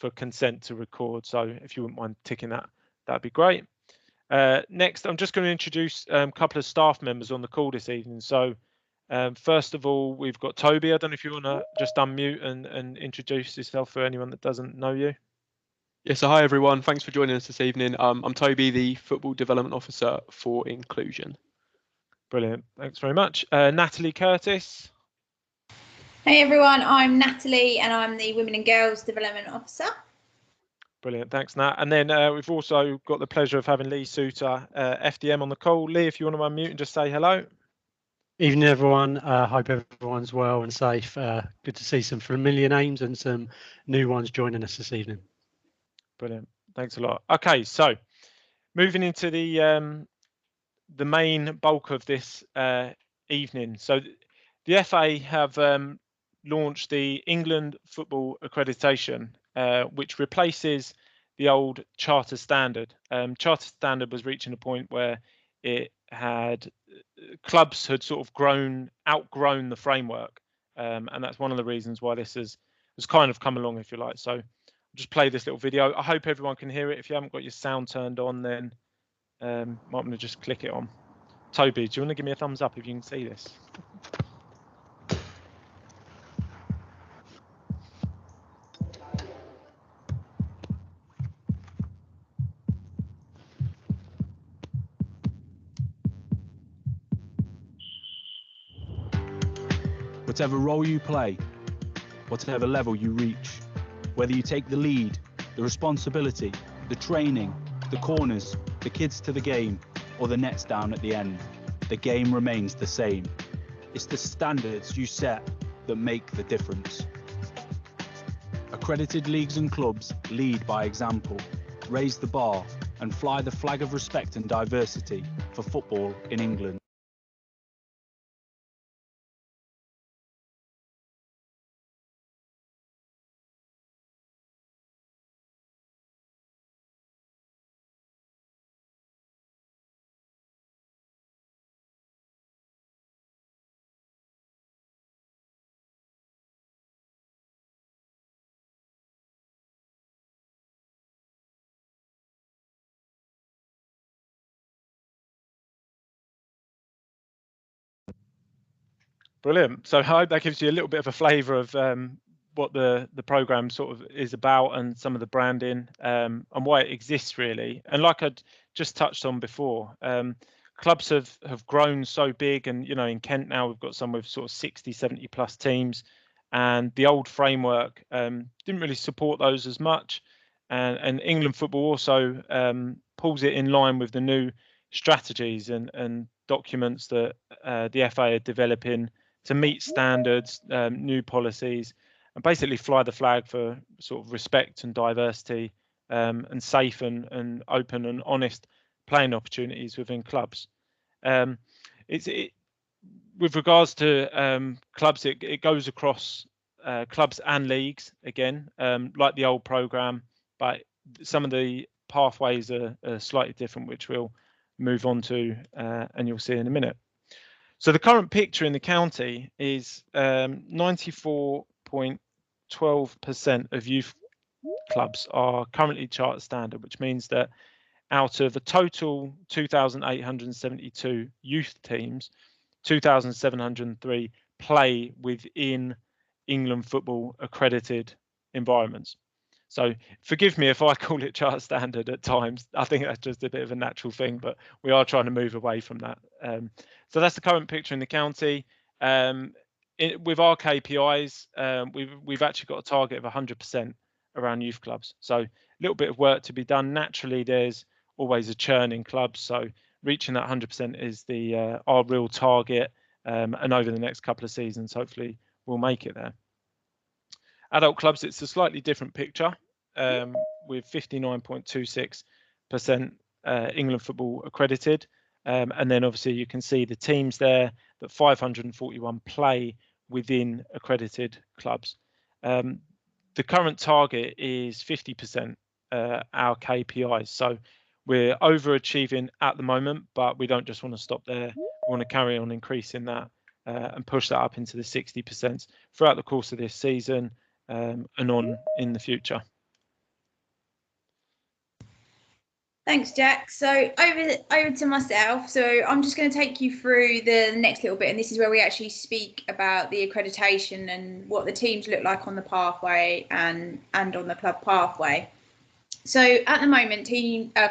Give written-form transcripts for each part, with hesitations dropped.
for consent to record. So if you wouldn't mind ticking that, that'd be great. Next, I'm just going to introduce a couple of staff members on the call this evening. So first of all, we've got Toby. I don't know if you want to just unmute and introduce yourself for anyone that doesn't know you. Yes, so hi everyone. Thanks for joining us this evening. I'm Toby, the Football Development Officer for Inclusion. Brilliant. Thanks very much. Natalie Curtis. Hey everyone, I'm Natalie and I'm the Women and Girls Development Officer. Brilliant, thanks Nat. And then we've also got the pleasure of having Lee Suter, FDM, on the call. Lee, if you want to unmute and just say hello. Evening everyone, hope everyone's well and safe. Good to see some familiar names and some new ones joining us this evening. Brilliant, thanks a lot. Okay, so moving into the main bulk of this evening. So the FA have launched the England Football Accreditation, which replaces the old Charter Standard. Charter Standard was reaching a point where it had clubs had sort of outgrown the framework, and that's one of the reasons why this has kind of come along, if you like. So I'll just play this little video. I hope everyone can hear it. If you haven't got your sound turned on, then might want to just click it on. Toby, do you want to give me a thumbs up if you can see this? Whatever role you play, whatever level you reach, whether you take the lead, the responsibility, the training, the corners, the kids to the game, or the nets down at the end, the game remains the same. It's the standards you set that make the difference. Accredited leagues and clubs lead by example, raise the bar, and fly the flag of respect and diversity for football in England. Brilliant. So I hope that gives you a little bit of a flavour of what the programme sort of is about and some of the branding and why it exists really. And like I'd just touched on before, clubs have grown so big, and you know, in Kent now we've got some with sort of 60, 70 plus teams, and the old framework didn't really support those as much. And England football also pulls it in line with the new strategies and documents that the FA are developing to meet standards, new policies, and basically fly the flag for sort of respect and diversity, and safe and open and honest playing opportunities within clubs. With regards to clubs, it goes across clubs and leagues again, like the old programme, but some of the pathways are slightly different, which we'll move on to, and you'll see in a minute. So the current picture in the county is 94.12% of youth clubs are currently charter standard, which means that out of the total 2,872 youth teams, 2,703 play within England football accredited environments. So forgive me if I call it charter standard at times. I think that's just a bit of a natural thing, but we are trying to move away from that. So that's the current picture in the county. With our KPIs, we've actually got a target of 100% around youth clubs. So a little bit of work to be done. Naturally, there's always a churn in clubs. So reaching that 100% is our real target. And over the next couple of seasons, hopefully we'll make it there. Adult clubs, it's a slightly different picture, with 59.26% England football accredited. And then obviously you can see the teams there, that 541 play within accredited clubs. The current target is 50%, our KPIs. So we're overachieving at the moment, but we don't just want to stop there. We want to carry on increasing that and push that up into the 60% throughout the course of this season, and on in the future. Thanks, Jack. So over to myself. So I'm just going to take you through the next little bit, and this is where we actually speak about the accreditation and what the teams look like on the pathway and on the club pathway. So at the moment,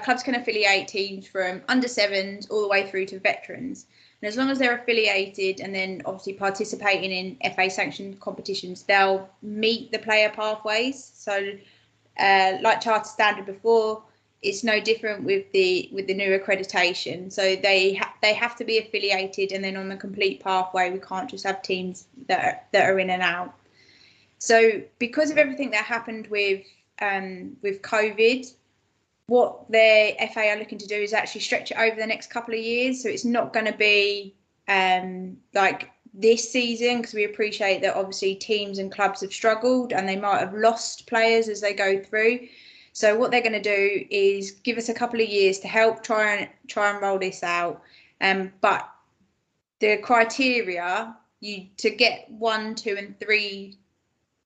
clubs can affiliate teams from under 7s all the way through to veterans. And as long as they're affiliated and then obviously participating in FA sanctioned competitions, they'll meet the player pathways. So like Charter Standard before, it's no different with the new accreditation. So they have to be affiliated, and then on the complete pathway, we can't just have teams that are in and out. So because of everything that happened with COVID, what the FA are looking to do is actually stretch it over the next couple of years. So it's not going to be like this season, because we appreciate that obviously teams and clubs have struggled and they might have lost players as they go through. So what they're going to do is give us a couple of years to help try and roll this out. But the criteria to get 1, 2, and 3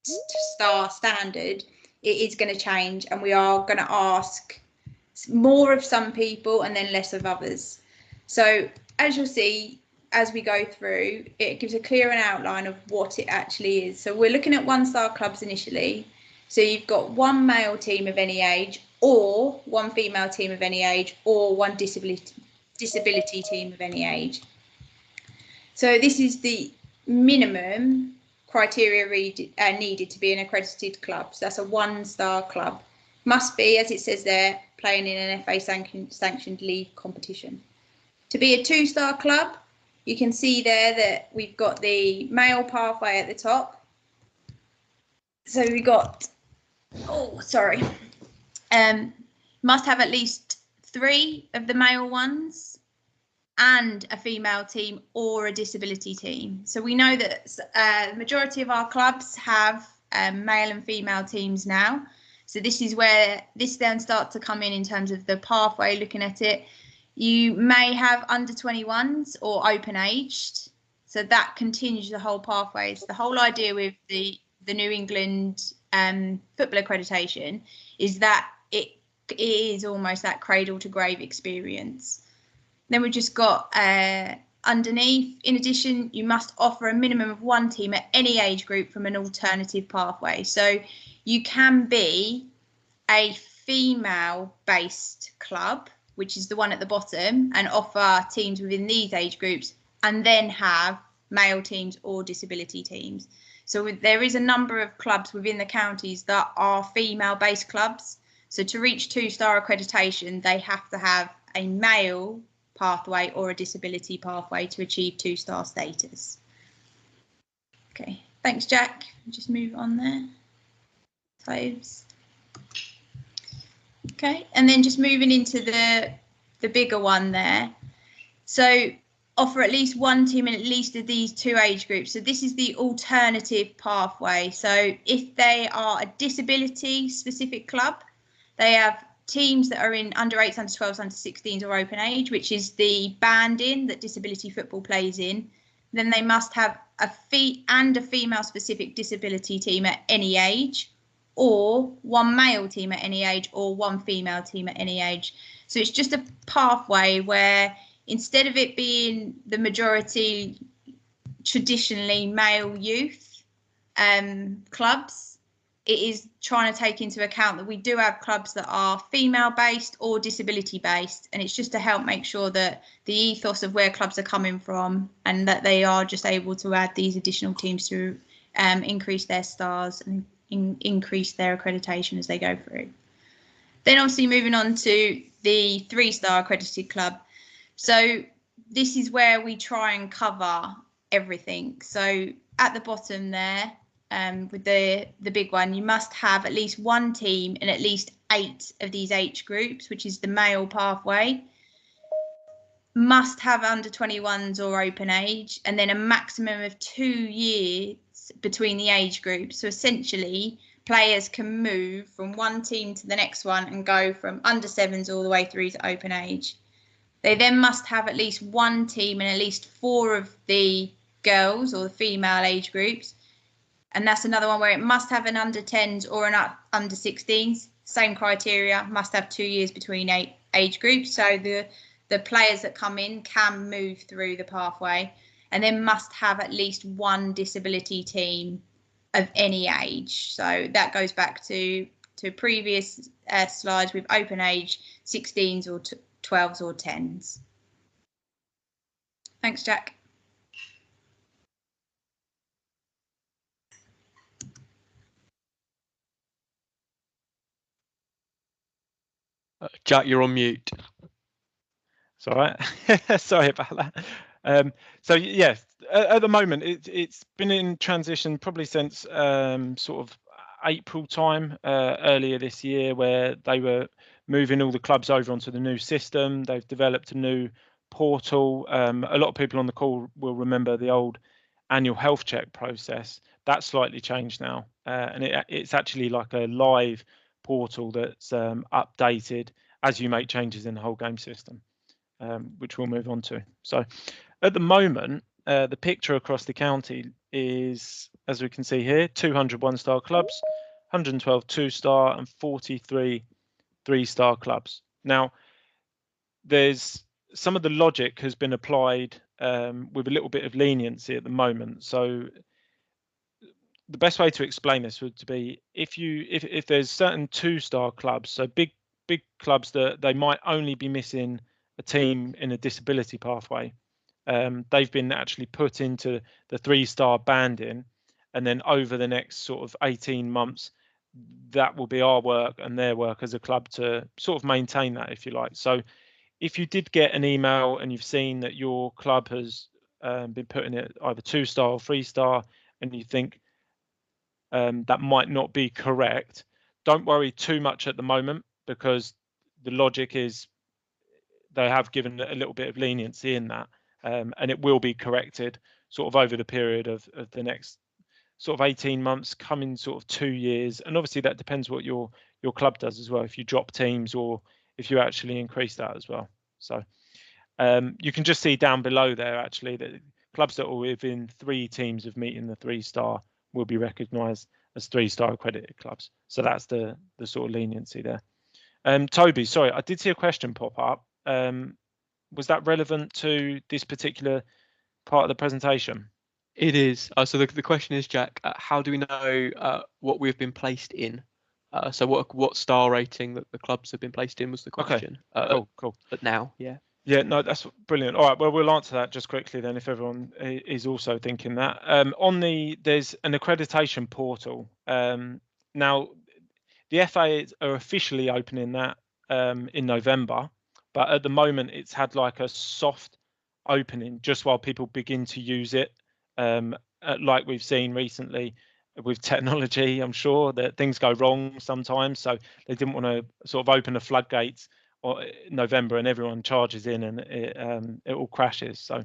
star standard, it is going to change, and we are going to ask more of some people and then less of others. So as you'll see, as we go through, it gives a clear outline of what it actually is. So we're looking at 1-star clubs initially. So you've got 1 male team of any age, or 1 female team of any age, or 1 disability team of any age. So this is the minimum criteria needed to be an accredited club. So that's a 1-star club. Must be, as it says there, playing in an FA sanctioned league competition. To be a 2-star club, you can see there that we've got the male pathway at the top. So we got, must have at least 3 of the male ones and a female team or a disability team. So we know that the majority of our clubs have male and female teams now. So this is where this then starts to come in terms of the pathway, looking at it. You may have under 21s or open aged. So that continues the whole pathway. So the whole idea with the New England football accreditation is that it is almost that cradle to grave experience. Then we've just got underneath, in addition, you must offer a minimum of 1 team at any age group from an alternative pathway. So you can be a female-based club, which is the one at the bottom, and offer teams within these age groups, and then have male teams or disability teams. So there is a number of clubs within the counties that are female-based clubs. So to reach 2-star accreditation, they have to have a male pathway or a disability pathway to achieve 2-star status. Okay, thanks, Jack. Just move on there. Close. Okay, and then just moving into the bigger one there. So offer at least 1 team in at least of these 2 age groups. So this is the alternative pathway. So if they are a disability specific club, they have teams that are in under 8s, under 12s, under 16s or open age, which is the banding that disability football plays in. Then they must have a female specific disability team at any age, or 1 male team at any age, or 1 female team at any age. So it's just a pathway where instead of it being the majority traditionally male youth clubs, it is trying to take into account that we do have clubs that are female based or disability based, and it's just to help make sure that the ethos of where clubs are coming from, and that they are just able to add these additional teams to increase their stars and increase their accreditation as they go through. Then obviously moving on to the 3-star accredited club. So this is where we try and cover everything. So at the bottom there, with the big one, you must have at least 1 team in at least 8 of these age groups, which is the male pathway. Must have under 21s or open age, and then a maximum of 2 years between the age groups. So essentially, players can move from 1 team to the next one and go from under 7s all the way through to open age. They then must have at least 1 team in at least 4 of the girls or the female age groups, And that's another one where it must have an under 10s or an under 16s. Same criteria, must have 2 years between age groups. So the players that come in can move through the pathway, and then must have at least one disability team of any age. So that goes back to previous slides with open age 16s or 12s or 10s. Thanks, Jack. Jack, you're on mute. It's all right. Sorry about that. So yes, at the moment it's been in transition probably since sort of April time earlier this year, where they were moving all the clubs over onto the new system. They've developed a new portal. A lot of people on the call will remember the old annual health check process. That's slightly changed now, and it's actually like a live portal that's updated as you make changes in the whole game system, which we'll move on to. So at the moment, the picture across the county is, as we can see here, 200 one-star clubs, 112 two-star and 43 three-star clubs. Now, there's some of the logic has been applied with a little bit of leniency at the moment. So the best way to explain this would be if there's certain two-star clubs, so big clubs that they might only be missing a team in a disability pathway, they've been actually put into the three-star banding, and then over the next sort of 18 months, that will be our work and their work as a club to sort of maintain that, if you like. So if you did get an email and you've seen that your club has been put in it either two-star or three-star, and you think that might not be correct, don't worry too much at the moment, because the logic is they have given a little bit of leniency in that, and it will be corrected sort of over the period of the next sort of 18 months, coming sort of 2 years. And obviously that depends what your club does as well, if you drop teams or if you actually increase that as well. So you can just see down below there actually that clubs that are within 3 teams of meeting the three-star will be recognised as three-star accredited clubs. So that's the sort of leniency there. Toby, sorry, I did see a question pop up. Was that relevant to this particular part of the presentation? It is. So the question is, Jack, how do we know what we've been placed in? So what star rating that the clubs have been placed in was the question. Okay. Cool. But now, yeah. Yeah, no, that's brilliant. All right, well, we'll answer that just quickly then, if everyone is also thinking that. There's an accreditation portal. Now, the FA are officially opening that in November, but at the moment it's had like a soft opening just while people begin to use it. Like we've seen recently with technology, I'm sure that things go wrong sometimes, so they didn't want to sort of open the floodgates or November and everyone charges in and it all crashes. So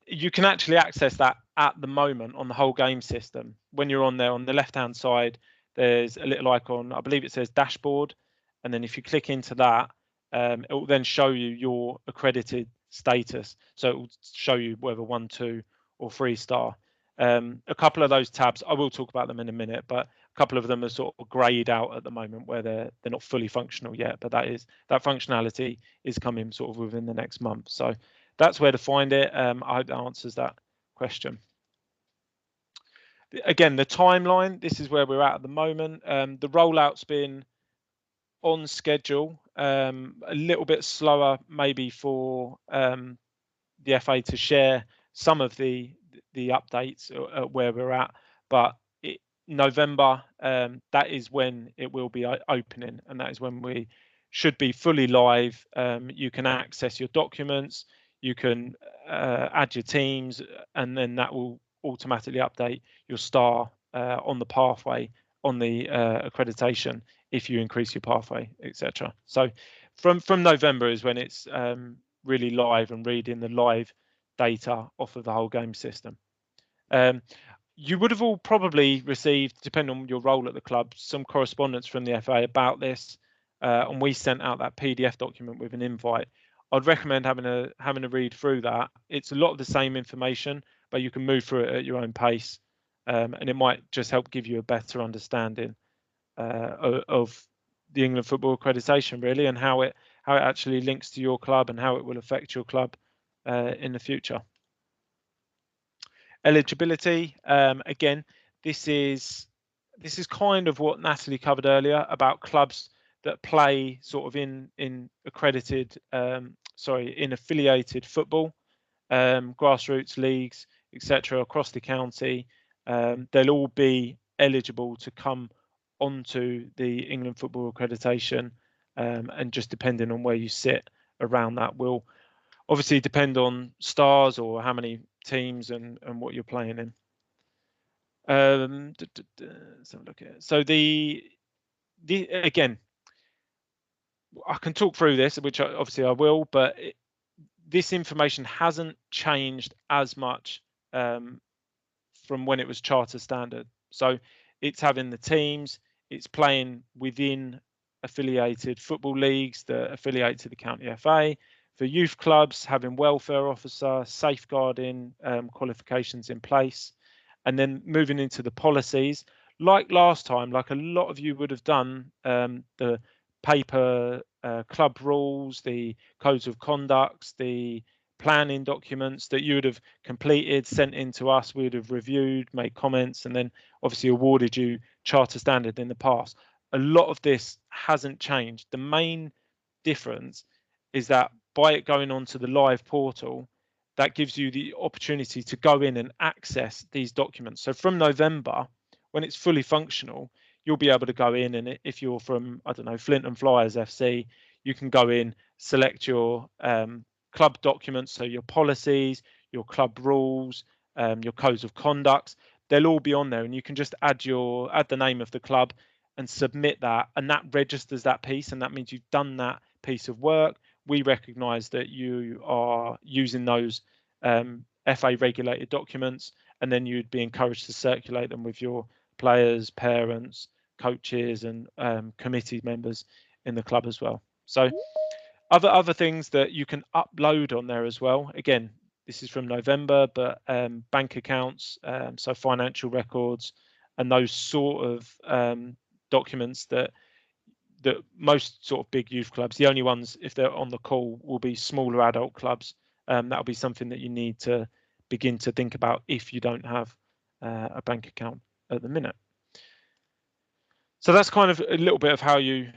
you can actually access that at the moment on the whole game system. When you're on there, on the left hand side, there's a little icon, I believe it says dashboard, and then if you click into that, it will then show you your accredited status. So it will show you whether 1, 2 or 3-star. A couple of those tabs, I will talk about them in a minute, but a couple of them are sort of grayed out at the moment where they're not fully functional yet, but that functionality is coming sort of within the next month. So that's where to find it. I hope that answers that question. Again, the timeline, this is where we're at the moment. The rollout's been on schedule, a little bit slower maybe for the FA to share some of the updates where we're at, but November, that is when it will be opening, and that is when we should be fully live. You can access your documents, you can add your teams, and then that will automatically update your star on the pathway, on the accreditation, if you increase your pathway, etc. So from November is when it's really live and reading the live data off of the whole game system. You would have all probably received, depending on your role at the club, some correspondence from the FA about this, and we sent out that PDF document with an invite. I'd recommend having a read through that. It's a lot of the same information, but you can move through it at your own pace. and it might just help give you a better understanding of the England Football Accreditation, really, and how it actually links to your club and how it will affect your club in the future. Eligibility, again, this is kind of what Natalie covered earlier about clubs that play sort of in accredited, in affiliated football, grassroots leagues, etc. across the county. They'll all be eligible to come onto the England Football Accreditation, and just depending on where you sit around that will obviously depend on stars or how many teams and what you're playing in. Let's have a look at it. So the again, I can talk through this, which obviously I will, but this information hasn't changed as much from when it was charter standard. So it's having the teams, it's playing within affiliated football leagues that affiliate to the county FA. For youth clubs, having welfare officer, safeguarding qualifications in place, and then moving into the policies. Like last time, like a lot of you would have done, the paper club rules, the codes of conduct, the planning documents that you would have completed, sent in to us, we would have reviewed, made comments, and then obviously awarded you charter standard in the past. A lot of this hasn't changed. The main difference is that by it going onto the live portal, that gives you the opportunity to go in and access these documents. So from November, when it's fully functional, you'll be able to go in, and if you're from, I don't know, Flint and Flyers FC, you can go in, select your club documents, so your policies, your club rules, your codes of conduct. They'll all be on there, and you can just add the name of the club and submit that, and that registers that piece, and that means you've done that piece of work. We recognise that you are using those FA regulated documents, and then you'd be encouraged to circulate them with your players, parents, coaches, and committee members in the club as well. So other things that you can upload on there as well. Again, this is from November, but bank accounts, so financial records, and those sort of documents that most sort of big youth clubs, the only ones, if they're on the call, will be smaller adult clubs. That'll be something that you need to begin to think about if you don't have a bank account at the minute. So that's kind of a little bit of how you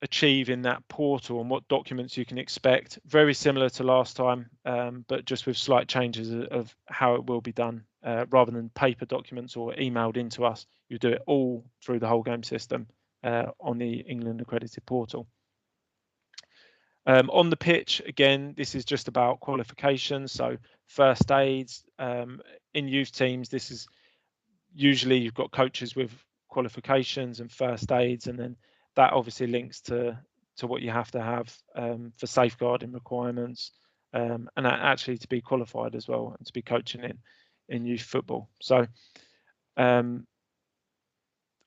achieve in that portal and what documents you can expect. Very similar to last time, but just with slight changes of how it will be done. Rather than paper documents or emailed into us, you do it all through the whole game system on the England Accredited portal. On the pitch, again, this is just about qualifications. So first aids in youth teams, this is usually you've got coaches with qualifications and first aids, and then that obviously links to what you have to have for safeguarding requirements, and actually to be qualified as well and to be coaching in youth football. So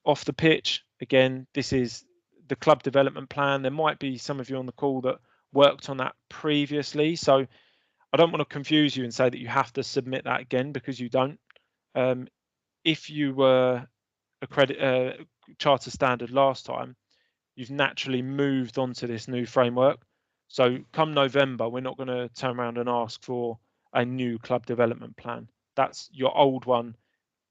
off the pitch, again, this is the club development plan. There might be some of you on the call that worked on that previously, so I don't want to confuse you and say that you have to submit that again, because you don't. If you were charter standard last time, you've naturally moved on to this new framework. So come November, we're not going to turn around and ask for a new club development plan. That's your old one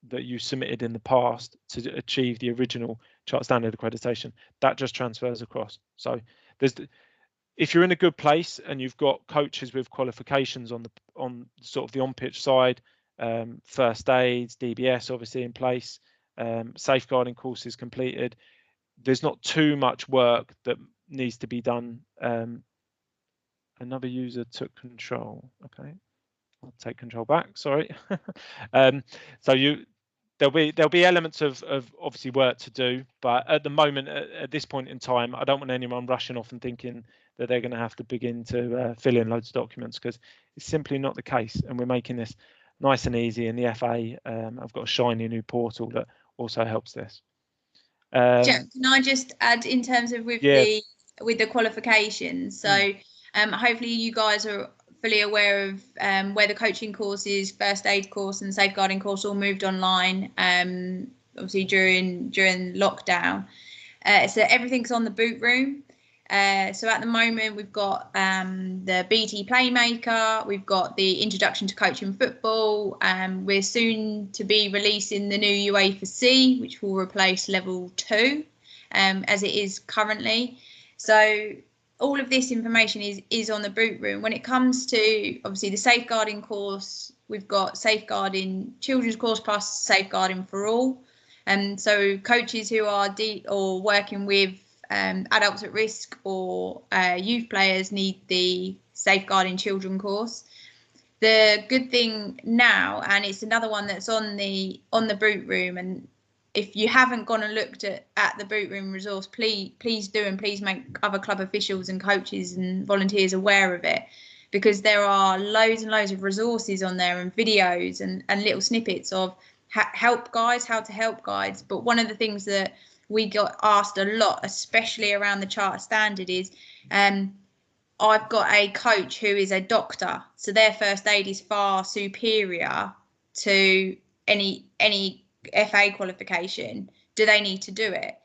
that you submitted in the past to achieve the original charter standard accreditation. That just transfers across. So if you're in a good place and you've got coaches with qualifications on sort of the on-pitch side, first aids, DBS obviously in place, safeguarding courses completed, there's not too much work that needs to be done. Another user took control. Okay, I'll take control back. Sorry. So there'll be elements of obviously work to do, but at the moment, at this point in time, I don't want anyone rushing off and thinking that they're going to have to begin to fill in loads of documents, because it's simply not the case, and we're making this nice and easy. And the FA, I've got a shiny new portal that also helps this. Jack, can I just add in terms of with the qualifications? So hopefully you guys are fully aware of where the coaching courses, first aid course and safeguarding course all moved online, obviously during lockdown. So everything's on the boot room. So at the moment we've got the BT Playmaker, we've got the Introduction to Coaching Football, we're soon to be releasing the new UEFA C, which will replace level 2 as it is currently. So all of this information is on the boot room. When it comes to obviously the safeguarding course, we've got safeguarding children's course plus safeguarding for all. So coaches who are or working with adults at risk or youth players need the safeguarding children course. The good thing now, and it's another one that's on the boot room, and if you haven't gone and looked at the boot room resource, please do, and please make other club officials and coaches and volunteers aware of it, because there are loads and loads of resources on there and videos and little snippets of help guides, how to help guides. But one of the things that we got asked a lot, especially around the charter standard, is I've got a coach who is a doctor, so their first aid is far superior to any FA qualification. Do they need to do it?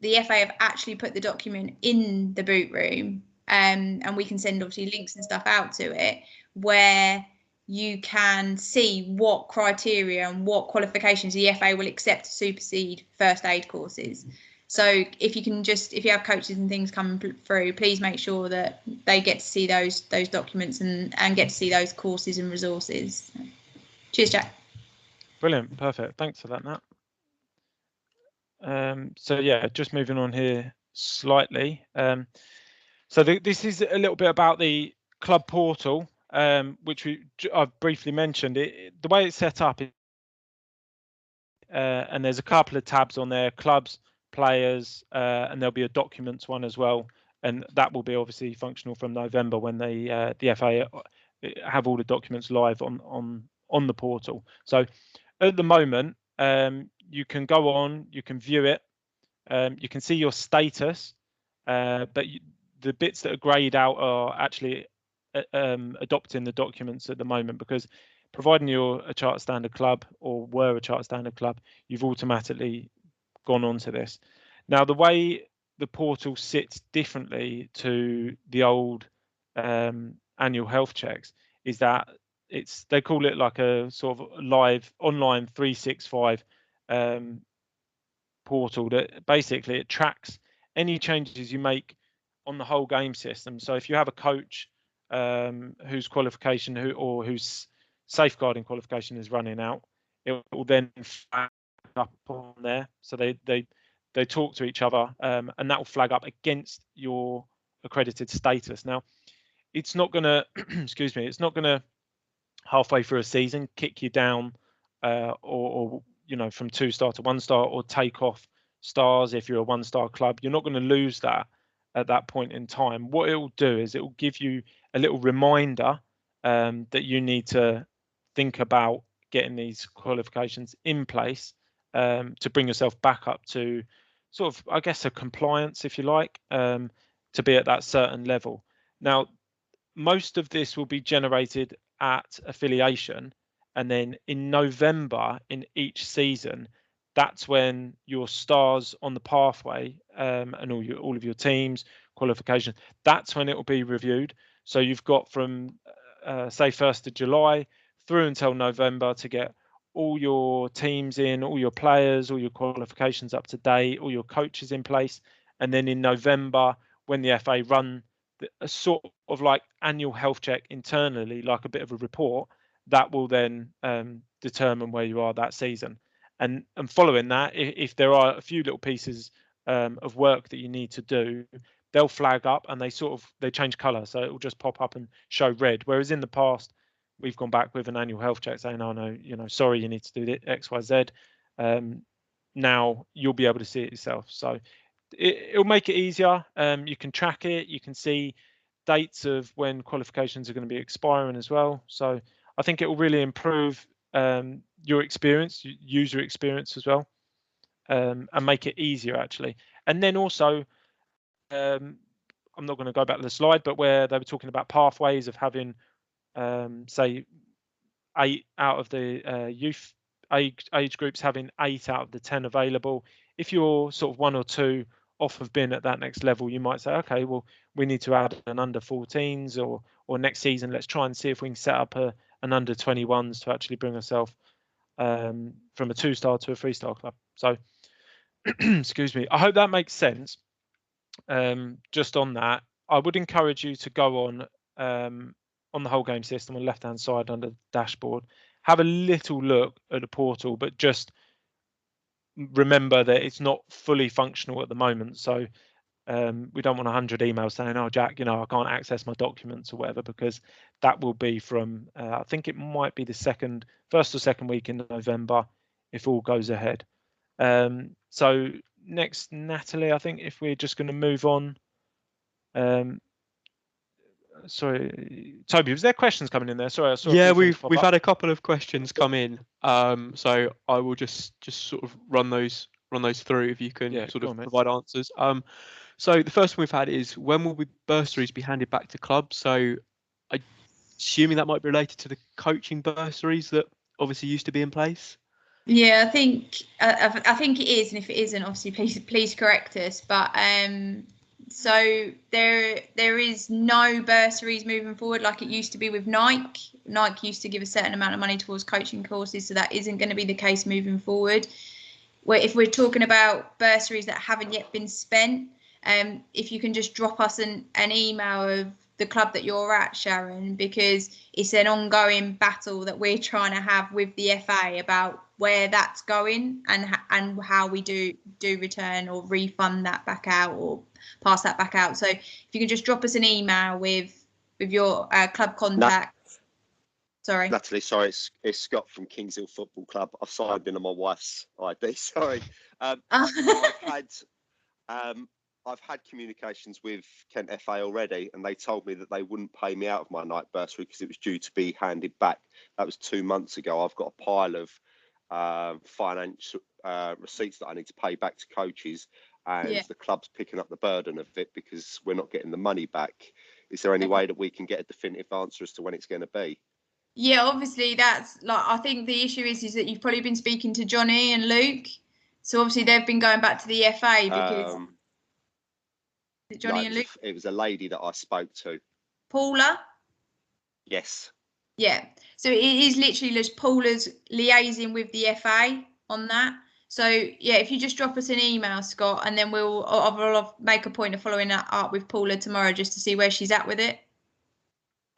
The FA have actually put the document in the boot room, and we can send obviously links and stuff out to it, where you can see what criteria and what qualifications the FA will accept to supersede first aid courses. So if you have coaches and things coming through, please make sure that they get to see those documents and get to see those courses and resources. Cheers, Jack. Brilliant, perfect. Thanks for that, Nat. So yeah, just moving on here slightly. So this is a little bit about the club portal, which I've briefly mentioned. The way it's set up, and there's a couple of tabs on there: clubs, players, and there'll be a documents one as well, and that will be obviously functional from November when they the FA have all the documents live on the portal. So at the moment, you can go on, you can view it, you can see your status, but the bits that are greyed out are actually adopting the documents at the moment, because providing you're a charter standard club or were a charter standard club, you've automatically gone on to this. Now, the way the portal sits differently to the old annual health checks is that they call it like a sort of live online 365 portal that basically it tracks any changes you make on the whole game system. So if you have a coach whose qualification or whose safeguarding qualification is running out, it will then flag up on there. So they talk to each other, and that will flag up against your accredited status. Now, it's not going to, excuse me, it's not going to halfway through a season kick you down or from 2-star to 1-star, or take off stars if you're a 1-star club. You're not going to lose that at that point in time. What it will do is it will give you a little reminder that you need to think about getting these qualifications in place to bring yourself back up to sort of, I guess, a compliance, if you like, to be at that certain level. Now, most of this will be generated at affiliation, and then in November in each season, that's when your stars on the pathway and all of your teams qualifications, that's when it will be reviewed. So you've got from say 1st of July through until November to get all your teams in, all your players, all your qualifications up to date, all your coaches in place. And then in November, when the FA run a sort of like annual health check internally, like a bit of a report, that will then determine where you are that season. And following that, if there are a few little pieces of work that you need to do, they'll flag up and they change colour, so it will just pop up and show red. Whereas in the past, we've gone back with an annual health check saying, "Oh no, sorry, you need to do X, Y, Z." Now you'll be able to see it yourself. So it'll make it easier. You can track it. You can see dates of when qualifications are going to be expiring as well. So I think it will really improve your experience, user experience as well, and make it easier actually. And then also, I'm not going to go back to the slide, but where they were talking about pathways of having say 8 out of the youth age groups having 8 out of the 10 available. If you're sort of 1 or 2 off of being at that next level, you might say, okay, well, we need to add an under 14s, or next season, let's try and see if we can set up an under 21s to actually bring ourselves from a 2-star to a 3-star club. So, excuse me. I hope that makes sense. Just on that, I would encourage you to go on the whole game system on the left-hand side under the dashboard. Have a little look at the portal, but just remember that it's not fully functional at the moment. So we don't want 100 emails saying, oh, Jack, I can't access my documents or whatever, because that will be from, I think it might be the first or second week in November, if all goes ahead. So next, Natalie, I think if we're just going to move on. Sorry, Toby, was there questions coming in there? Sorry, I saw. Yeah, we've had a couple of questions come in. So I will just sort of run those through if you can provide answers. So the first one we've had is, when will bursaries be handed back to clubs? So I'm assuming that might be related to the coaching bursaries that obviously used to be in place. Yeah, I think it is, and if it isn't, obviously please correct us. But so there is no bursaries moving forward like it used to be with Nike. Nike used to give a certain amount of money towards coaching courses, so that isn't going to be the case moving forward. Where if we're talking about bursaries that haven't yet been spent, if you can just drop us an email of the club that you're at, Sharon, because it's an ongoing battle that we're trying to have with the FA about where that's going and how we do return or refund that back out or pass that back out. So if you can just drop us an email with your club contact. Sorry, Natalie, sorry, it's Scott from Kings Hill Football Club. I've signed in on my wife's ID. Sorry. I've had communications with Kennefa already, and they told me that they wouldn't pay me out of my night bursary because it was due to be handed back. That was 2 months ago. I've got a pile of financial receipts that I need to pay back to coaches, and the club's picking up the burden of it because we're not getting the money back. Is there any way that we can get a definitive answer as to when it's going to be? Yeah, obviously that's I think the issue is that you've probably been speaking to Johnny and Luke, so obviously they've been going back to the FA because Johnny and Luke. It was a lady that I spoke to. Paula. Yes. Yeah. So it is literally just Paula's liaising with the FA on that. So yeah, if you just drop us an email, Scott, and then I'll make a point of following that up with Paula tomorrow just to see where she's at with it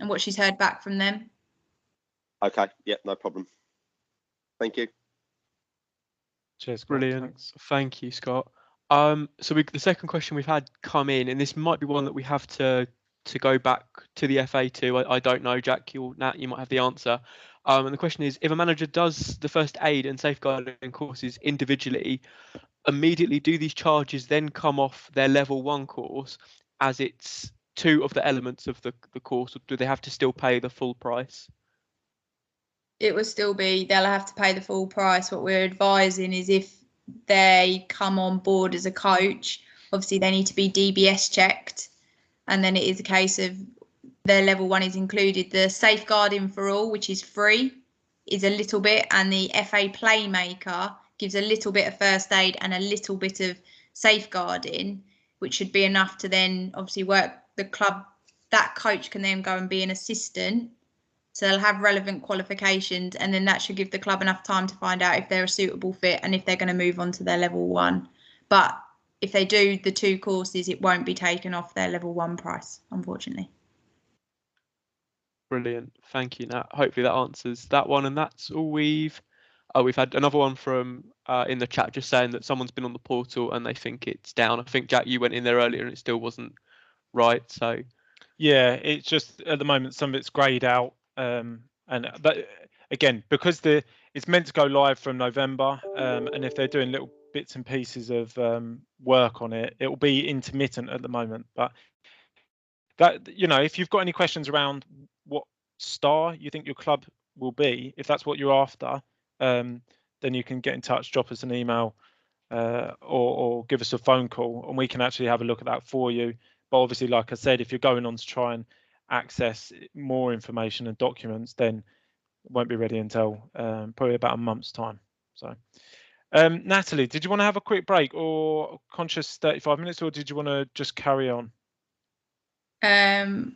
and what she's heard back from them. Okay. Yep. No problem. Thank you. Cheers. Scott. Brilliant. Thanks. Thank you, Scott. So the second question we've had come in, and this might be one that we have to go back to the FA to. I don't know, Jack. Nat, you might have the answer. And the question is, if a manager does the first aid and safeguarding courses individually, immediately do these charges then come off their level 1 course, as it's 2 of the elements of the course, or do they have to still pay the full price? It will still be, they'll have to pay the full price. What we're advising is if they come on board as a coach, obviously they need to be DBS checked, and then it is a case of their level 1 is included. The safeguarding for all, which is free, is a little bit, and the FA Playmaker gives a little bit of first aid and a little bit of safeguarding, which should be enough to then obviously work the club. That coach can then go and be an assistant. So they'll have relevant qualifications, and then that should give the club enough time to find out if they're a suitable fit and if they're going to move on to their level 1. But if they do the 2 courses, it won't be taken off their level 1 price, unfortunately. Brilliant. Thank you, Nat. Hopefully that answers that one. And that's all we've had another one from in the chat just saying that someone's been on the portal and they think it's down. I think, Jack, you went in there earlier and it still wasn't right. So yeah, it's just at the moment some of it's greyed out. And that, again, because it's meant to go live from November, and if they're doing little bits and pieces of work on it, it will be intermittent at the moment. But that, if you've got any questions around what star you think your club will be, if that's what you're after, then you can get in touch, drop us an email, or give us a phone call, and we can actually have a look at that for you. But obviously, like I said, if you're going on to try and access more information and documents, then it won't be ready until probably about a month's time. So, Natalie, did you want to have a quick break, or conscious 35 minutes, or did you want to just carry on? I'm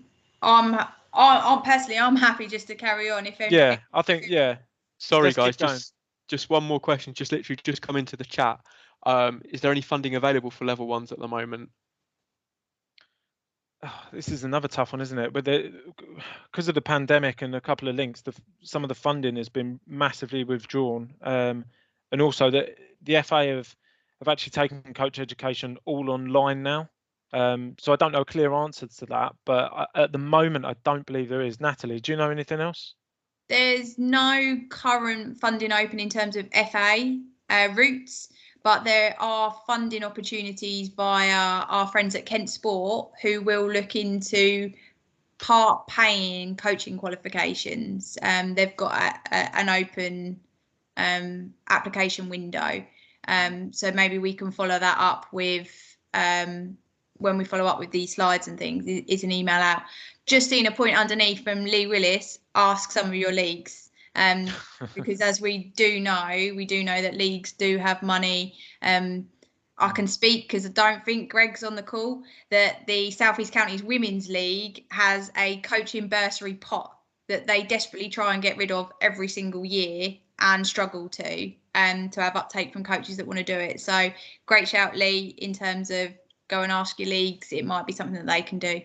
personally, I'm happy just to carry on. Yeah, I think, yeah. Sorry, Let's keep guys, going. just one more question. Just literally just come into the chat. Is there any funding available for level ones at the moment? Oh, this is another tough one, isn't it? But because of the pandemic and a couple of links, some of the funding has been massively withdrawn, and also the FA have actually taken coach education all online now. So I don't know a clear answer to that, but at the moment I don't believe there is. Natalie, do you know anything else? There's no current funding open in terms of FA routes, but there are funding opportunities via our friends at Kent Sport, who will look into part paying coaching qualifications. They've got an open application window. So maybe we can follow that up with, when we follow up with these slides and things, is an email out. Just seen a point underneath from Lee Willis, ask some of your leagues. Because as we do know that leagues do have money. I can speak because I don't think Greg's on the call, that the South East Counties Women's League has a coaching bursary pot that they desperately try and get rid of every single year and struggle to have uptake from coaches that want to do it. So great shout, Lee, in terms of go and ask your leagues. It might be something that they can do.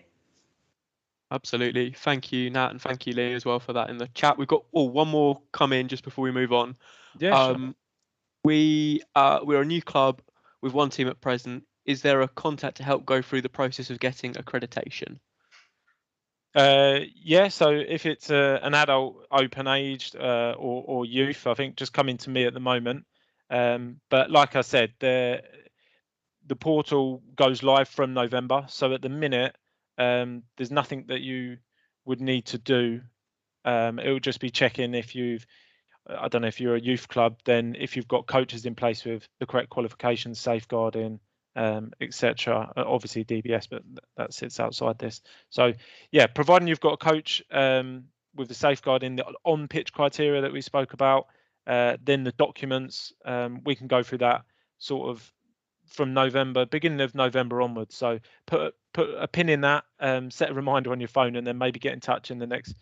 Absolutely. Thank you, Nat, and thank you, Lee, as well for that in the chat. We've got one more come in just before we move on. Yeah, sure. We're a new club with one team at present. Is there a contact to help go through the process of getting accreditation? Yeah, so if it's an adult, open-aged or youth, I think just coming to me at the moment. But like I said, the portal goes live from November. So at the minute, there's nothing that you would need to do. It will just be checking if I don't know if you're a youth club, then if you've got coaches in place with the correct qualifications, safeguarding, etc. Obviously DBS, but that sits outside this. So yeah, providing you've got a coach with the safeguarding, the on-pitch criteria that we spoke about, then the documents, we can go through that sort of from November, beginning of November onwards. So put a pin in that, set a reminder on your phone, and then maybe get in touch in the next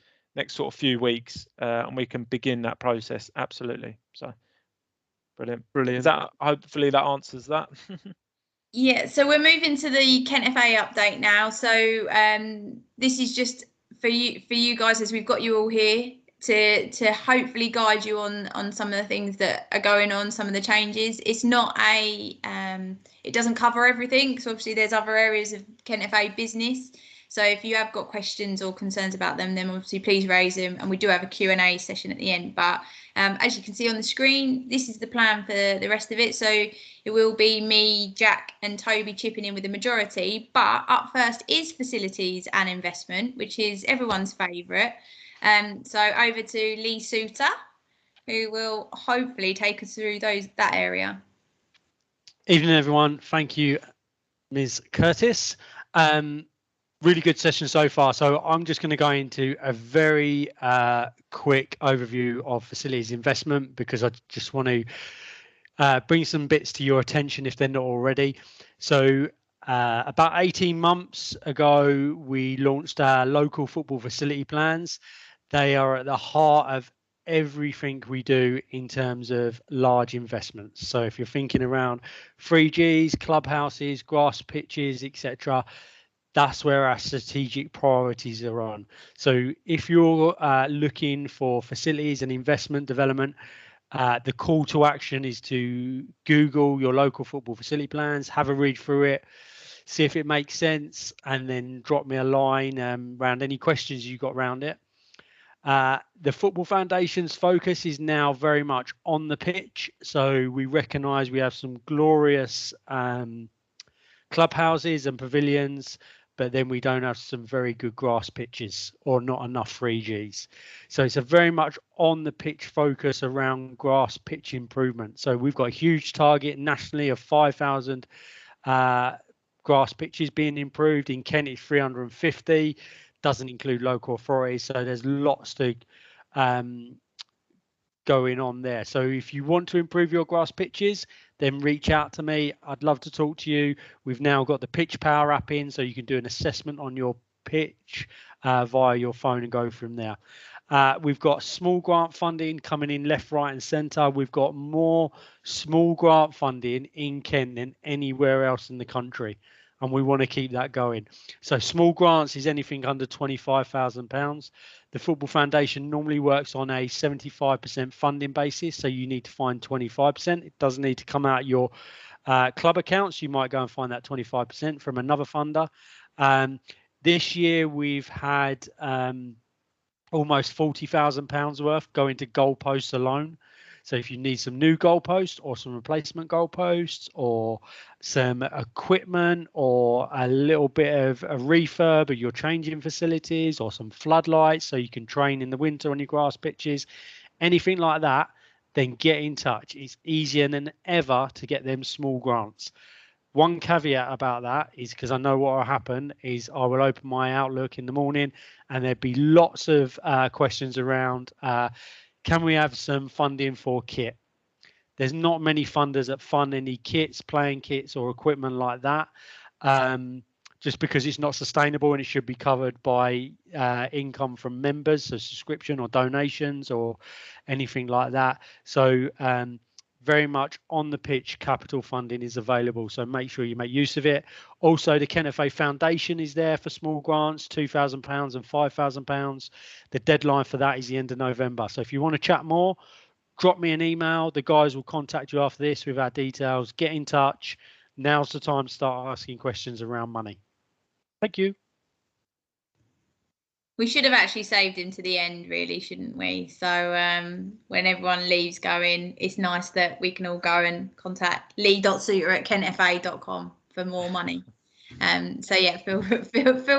sort of few weeks, and we can begin that process. Absolutely. So brilliant. Brilliant. Is that, hopefully that answers that? Yeah, so we're moving to the Kennefa update now. So this is just for you guys, as we've got you all here to hopefully guide you on some of the things that are going on, some of the changes. It's not it doesn't cover everything. So obviously there's other areas of Kennefa business. So if you have got questions or concerns about them, then obviously please raise them, and we do have a Q&A session at the end. But as you can see on the screen, this is the plan for the rest of it. So it will be me, Jack and Toby chipping in with the majority, but up first is facilities and investment, which is everyone's favourite. So over to Lee Suter, who will hopefully take us through that area. Evening, everyone. Thank you, Ms. Curtis. Really good session so far. So I'm just going to go into a very quick overview of facilities investment, because I just want to bring some bits to your attention if they're not already. So about 18 months ago, we launched our local football facility plans. They are at the heart of everything we do in terms of large investments. So if you're thinking around 3Gs, clubhouses, grass pitches, etc., that's where our strategic priorities are on. So if you're looking for facilities and investment development, the call to action is to Google your local football facility plans, have a read through it, see if it makes sense, and then drop me a line around any questions you got around it. The Football Foundation's focus is now very much on the pitch. So we recognise we have some glorious clubhouses and pavilions, but then we don't have some very good grass pitches or not enough 3Gs. So it's a very much on the pitch focus around grass pitch improvement. So we've got a huge target nationally of 5,000 grass pitches being improved. In Kent, it's 350. doesn't include local authorities. So there's lots to going on there. So if you want to improve your grass pitches, then reach out to me. I'd love to talk to you. We've now got the Pitch Power app in, so you can do an assessment on your pitch via your phone and go from there. We've got small grant funding coming in left, right and centre. We've got more small grant funding in Kent than anywhere else in the country, and we want to keep that going. So small grants is anything under £25,000. The Football Foundation normally works on a 75% funding basis, so you need to find 25%. It doesn't need to come out your club accounts. You might go and find that 25% from another funder. This year we've had almost £40,000 worth going to goalposts alone. So if you need some new goalposts or some replacement goalposts or some equipment or a little bit of a refurb of your changing facilities or some floodlights so you can train in the winter on your grass pitches, anything like that, then get in touch. It's easier than ever to get them small grants. One caveat about that is because I know what will happen is I will open my Outlook in the morning and there'd be lots of questions around can we have some funding for kit? There's not many funders that fund any kits, playing kits or equipment like that, just because it's not sustainable and it should be covered by income from members, so subscription or donations or anything like that. So very much on the pitch, capital funding is available, so make sure you make use of it. Also, the Kennefa Foundation is there for small grants, £2,000 and £5,000. The deadline for that is the end of November. So if you want to chat more, drop me an email. The guys will contact you after this with our details. Get in touch. Now's the time to start asking questions around money. Thank you. We should have actually saved him to the end, really, shouldn't we? So when everyone leaves going, it's nice that we can all go and contact lee.suter@kenfa.com for more money. So yeah, feel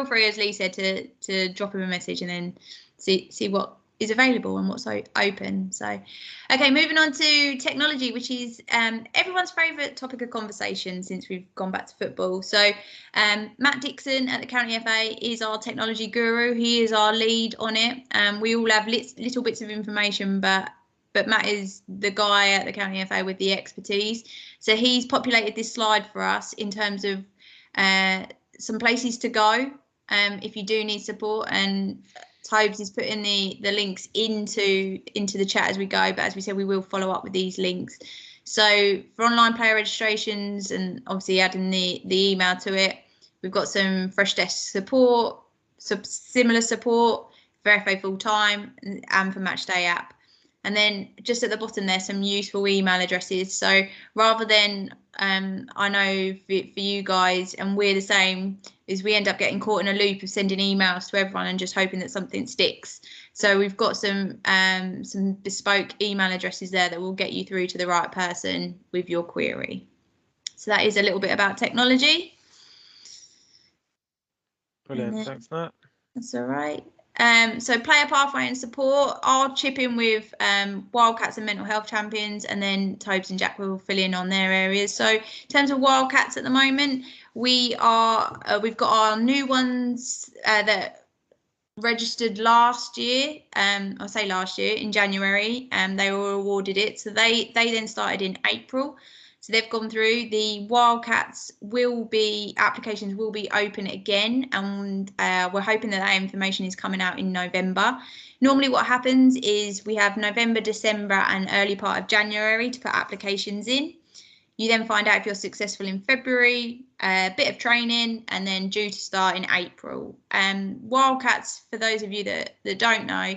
free, as Lee said, to drop him a message and then see what is available and what's open. So okay, moving on to technology, which is everyone's favourite topic of conversation since we've gone back to football. So Matt Dixon at the County FA is our technology guru. He is our lead on it. We all have little bits of information, but Matt is the guy at the County FA with the expertise. So he's populated this slide for us in terms of some places to go if you do need support, and Tobes is putting the links into the chat as we go, but as we said, we will follow up with these links. So for online player registrations and obviously adding the email to it, we've got some fresh desk support, some similar support for FA full time and for Matchday app. And then just at the bottom there's some useful email addresses. So rather than I know for you guys, and we're the same, is we end up getting caught in a loop of sending emails to everyone and just hoping that something sticks. So we've got some bespoke email addresses there that will get you through to the right person with your query. So that is a little bit about technology. Brilliant, thanks Matt. That's all right. So player pathway and support, I'll chip in with Wildcats and mental health champions, and then Tobes and Jack will fill in on their areas. So in terms of Wildcats at the moment, we've got our new ones that registered last year. I'll say last year in January, and they were awarded it. So they then started in April. So they've gone through. The Wildcats applications will be open again, and we're hoping that information is coming out in November. Normally what happens is we have November, December and early part of January to put applications in. You then find out if you're successful in February, a bit of training, and then due to start in April. Wildcats, for those of you that don't know,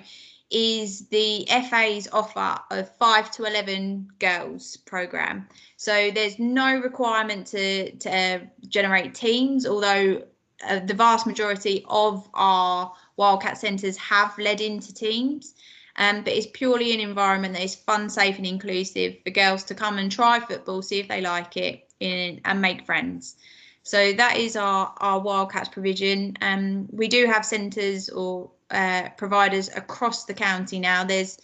is the FA's offer of 5 to 11 girls program. So there's no requirement to generate teams, although the vast majority of our Wildcat centres have led into teams. But it's purely an environment that is fun, safe and inclusive for girls to come and try football, see if they like it, and make friends. So that is our Wildcats provision. We do have centres or providers across the county now. There's,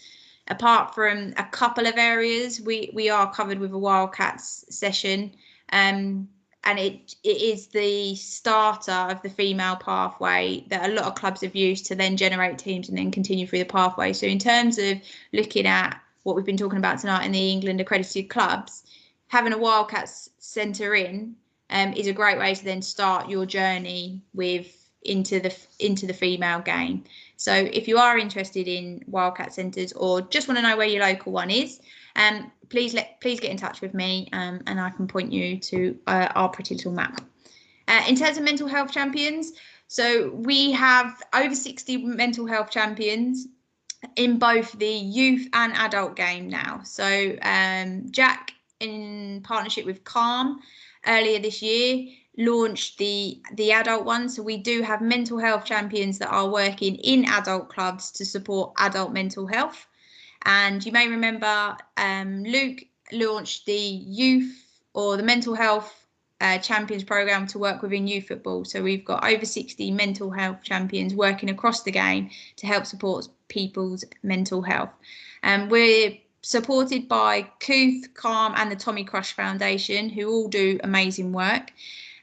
apart from a couple of areas, we are covered with a Wildcats session. And and it is the starter of the female pathway that a lot of clubs have used to then generate teams and then continue through the pathway. So in terms of looking at what we've been talking about tonight in the England accredited clubs, having a Wildcats centre is a great way to then start your journey into the female game. So if you are interested in Wildcat centres or just want to know where your local one is, please get in touch with me, and I can point you to our pretty little map. In terms of mental health champions, so we have over 60 mental health champions in both the youth and adult game now. So Jack, in partnership with Calm, earlier this year launched the adult one. So we do have mental health champions that are working in adult clubs to support adult mental health. And you may remember Luke launched the youth or the mental health champions program to work within youth football. So we've got over 60 mental health champions working across the game to help support people's mental health. We're supported by Kooth, Calm and the Tommy Crush Foundation, who all do amazing work.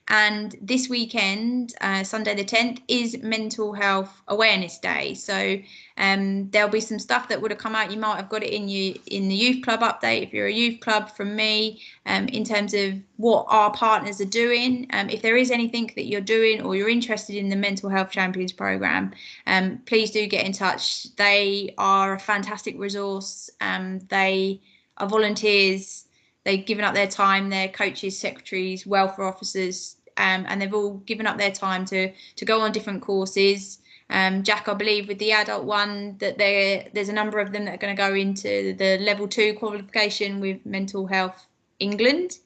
And this weekend, Sunday the 10th, is Mental Health Awareness Day. So there'll be some stuff that would have come out. You might have got it in the youth club update if you're a youth club from me, in terms of what our partners are doing. If there is anything that you're doing or you're interested in the Mental Health Champions Programme, please do get in touch. They are a fantastic resource. They are volunteers. They've given up their time, their coaches, secretaries, welfare officers, and they've all given up their time to go on different courses. Jack, I believe with the adult one that there's a number of them that are going to go into the level 2 qualification with Mental Health England.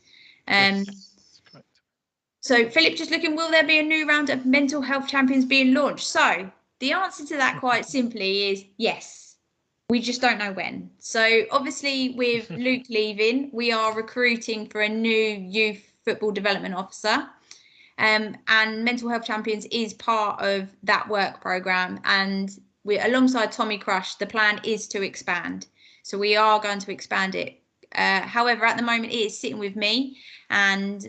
Yes, correct. So Philip, just looking, will there be a new round of mental health champions being launched? So the answer to that quite simply is yes. We just don't know when. So obviously with Luke leaving, we are recruiting for a new youth football development officer. And Mental Health Champions is part of that work programme. And we, alongside Tommy Crush, the plan is to expand. So we are going to expand it. However, at the moment, it is sitting with me. And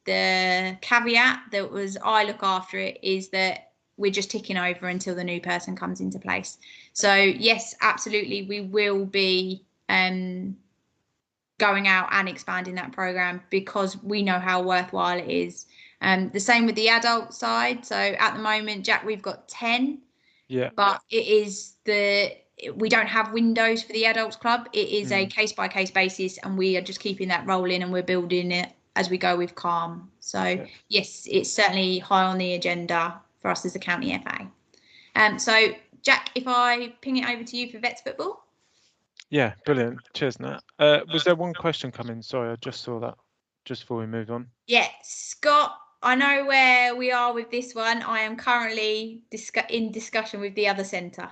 the caveat that was I look after it is that we're just ticking over until the new person comes into place. So yes, absolutely, we will be going out and expanding that program because we know how worthwhile it is. The same with the adult side. So at the moment, Jack, we've got 10. Yeah. But it is we don't have windows for the adults club. It is a case by case basis, and we are just keeping that rolling and we're building it as we go with Calm. So yes, it's certainly high on the agenda for us as a county FA. So Jack, if I ping it over to you for Vets football. Yeah, brilliant. Cheers, Nat. Was there one question coming? Sorry, I just saw that just before we move on. Yeah, Scott, I know where we are with this one. I am currently in discussion with the other centre.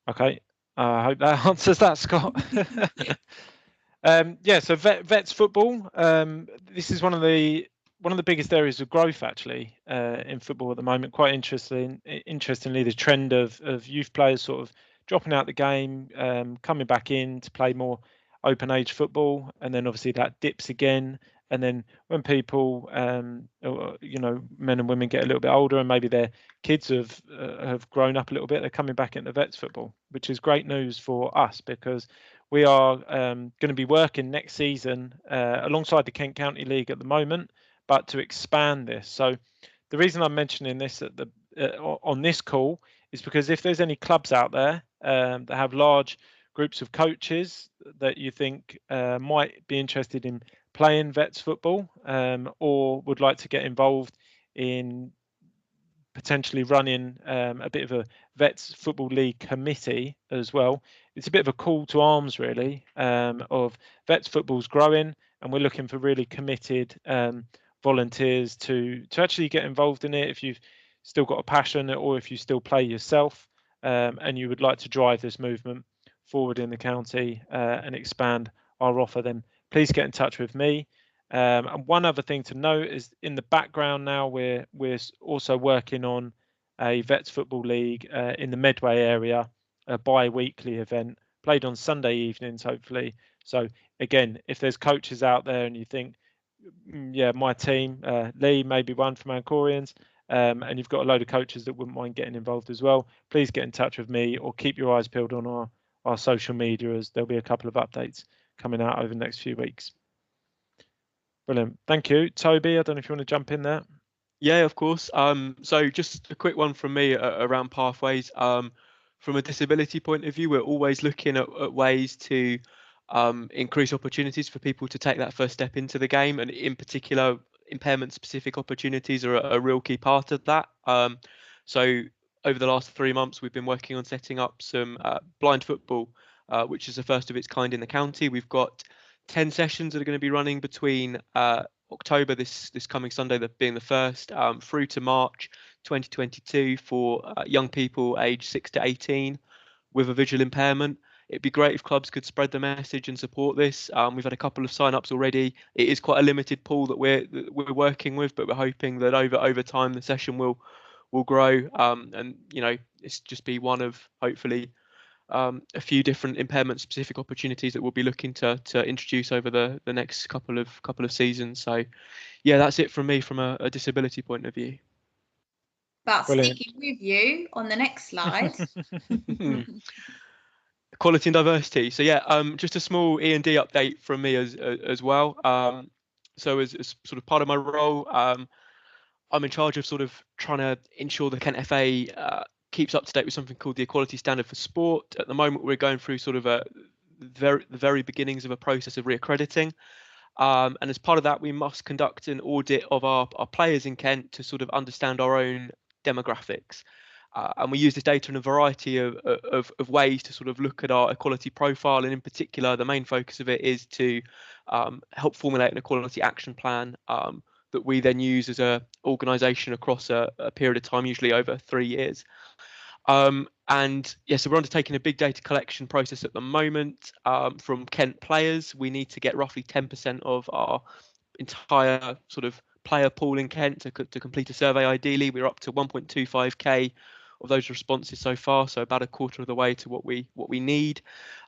Okay, I hope that answers that, Scott. Yeah, so Vets football. This is one of the biggest areas of growth actually in football at the moment. Quite interestingly, the trend of youth players sort of dropping out the game, coming back in to play more open age football, and then obviously that dips again. And then when people, men and women get a little bit older and maybe their kids have grown up a little bit, they're coming back into Vets football, which is great news for us because we are going to be working next season alongside the Kent County League at the moment, but to expand this. So the reason I'm mentioning this on this call is because if there's any clubs out there that have large groups of coaches that you think might be interested in playing Vets football or would like to get involved in potentially running a bit of a Vets Football League committee as well. It's a bit of a call to arms really of Vets football's growing and we're looking for really committed volunteers to actually get involved in it if you've still got a passion or if you still play yourself and you would like to drive this movement forward in the county and expand our offer, then please get in touch with me. And one other thing to note is in the background now we're also working on a Vets Football League in the Medway area, a bi-weekly event played on Sunday evenings hopefully. So again, if there's coaches out there and you think my team, Lee, maybe one from Ancorians, and you've got a load of coaches that wouldn't mind getting involved as well, please get in touch with me or keep your eyes peeled on our social media, as there'll be a couple of updates coming out over the next few weeks. Brilliant. Thank you. Toby, I don't know if you want to jump in there. Yeah, of course. So just a quick one from me around pathways. From a disability point of view, we're always looking at ways to increase opportunities for people to take that first step into the game, and in particular, impairment-specific opportunities are a real key part of that. So over the last 3 months, we've been working on setting up some blind football, which is the first of its kind in the county. We've got 10 sessions that are going to be running between October, this coming Sunday, that being the first, through to March 2022 for young people aged 6 to 18 with a visual impairment. It'd be great if clubs could spread the message and support this. We've had a couple of sign-ups already. It is quite a limited pool that we're working with, but we're hoping that over time the session will grow, and it's just be one of hopefully a few different impairment-specific opportunities that we'll be looking to introduce over the next couple of seasons. So, yeah, that's it from me from a disability point of view. But Brilliant. sticking with you on the next slide. Equality and diversity. So yeah, just a small E&D update from me as well. So as sort of part of my role, I'm in charge of sort of trying to ensure the Kent FA keeps up to date with something called the Equality Standard for Sport. At the moment, we're going through sort of the very beginnings of a process of reaccrediting. And as part of that, we must conduct an audit of our players in Kent to sort of understand our own demographics. And we use this data in a variety of ways to sort of look at our equality profile. And in particular, the main focus of it is to help formulate an equality action plan that we then use as an organisation across a period of time, usually over 3 years. And yeah, so we're undertaking a big data collection process at the moment from Kent players. We need to get roughly 10% of our entire sort of player pool in Kent to complete a survey. Ideally, we're up to 1.25k of those responses so far, so about a quarter of the way to what we need.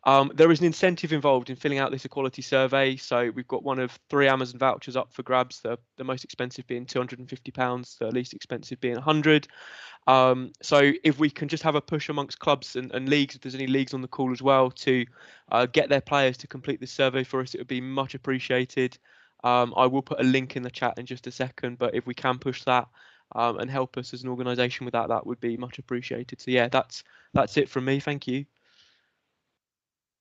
There is an incentive involved in filling out this equality survey. So we've got one of 3 Amazon vouchers up for grabs, the most expensive being £250, the least expensive being £100. So if we can just have a push amongst clubs and leagues, if there's any leagues on the call as well, to get their players to complete this survey for us, it would be much appreciated. I will put a link in the chat in just a second, but if we can push that and help us as an organisation with that, that would be much appreciated. So yeah, that's it from me. Thank you.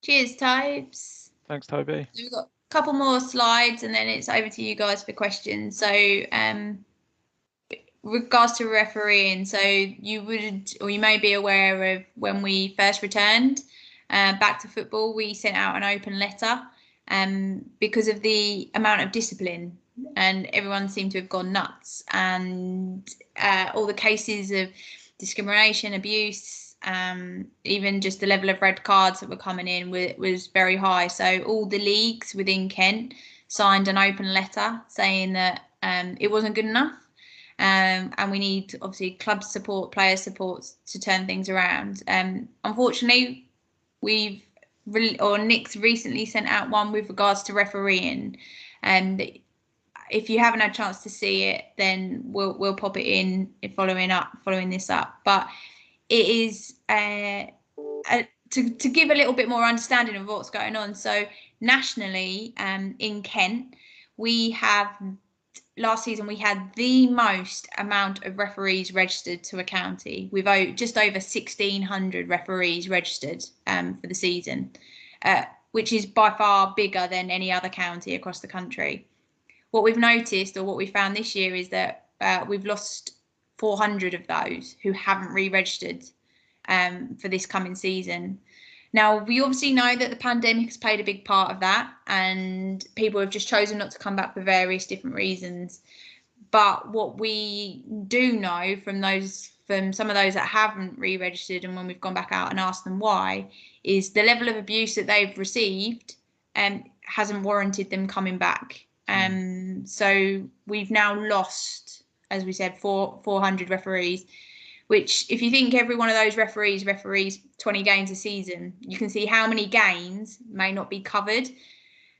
Cheers, Types. Thanks, Toby. So we've got a couple more slides and then it's over to you guys for questions. So regards to refereeing, so you may be aware of when we first returned back to football, we sent out an open letter because of the amount of discipline, and everyone seemed to have gone nuts, and all the cases of discrimination, abuse, even just the level of red cards that were coming in was very high. So all the leagues within Kent signed an open letter saying that it wasn't good enough, and we need obviously club support, player support to turn things around. Unfortunately, Nick's recently sent out one with regards to refereeing, and if you haven't had a chance to see it, then we'll pop it in following this up. But it is to give a little bit more understanding of what's going on. So nationally, in Kent, last season we had the most amount of referees registered to a county. We've just over 1,600 referees registered for the season, which is by far bigger than any other county across the country. What we've noticed, or what we found this year, is that we've lost 400 of those who haven't re-registered for this coming season. Now, we obviously know that the pandemic has played a big part of that, and people have just chosen not to come back for various different reasons. But what we do know from some of those that haven't re-registered, and when we've gone back out and asked them why, is the level of abuse that they've received hasn't warranted them coming back. So we've now lost, as we said, 400 referees, which if you think every one of those referees 20 games a season, you can see how many games may not be covered.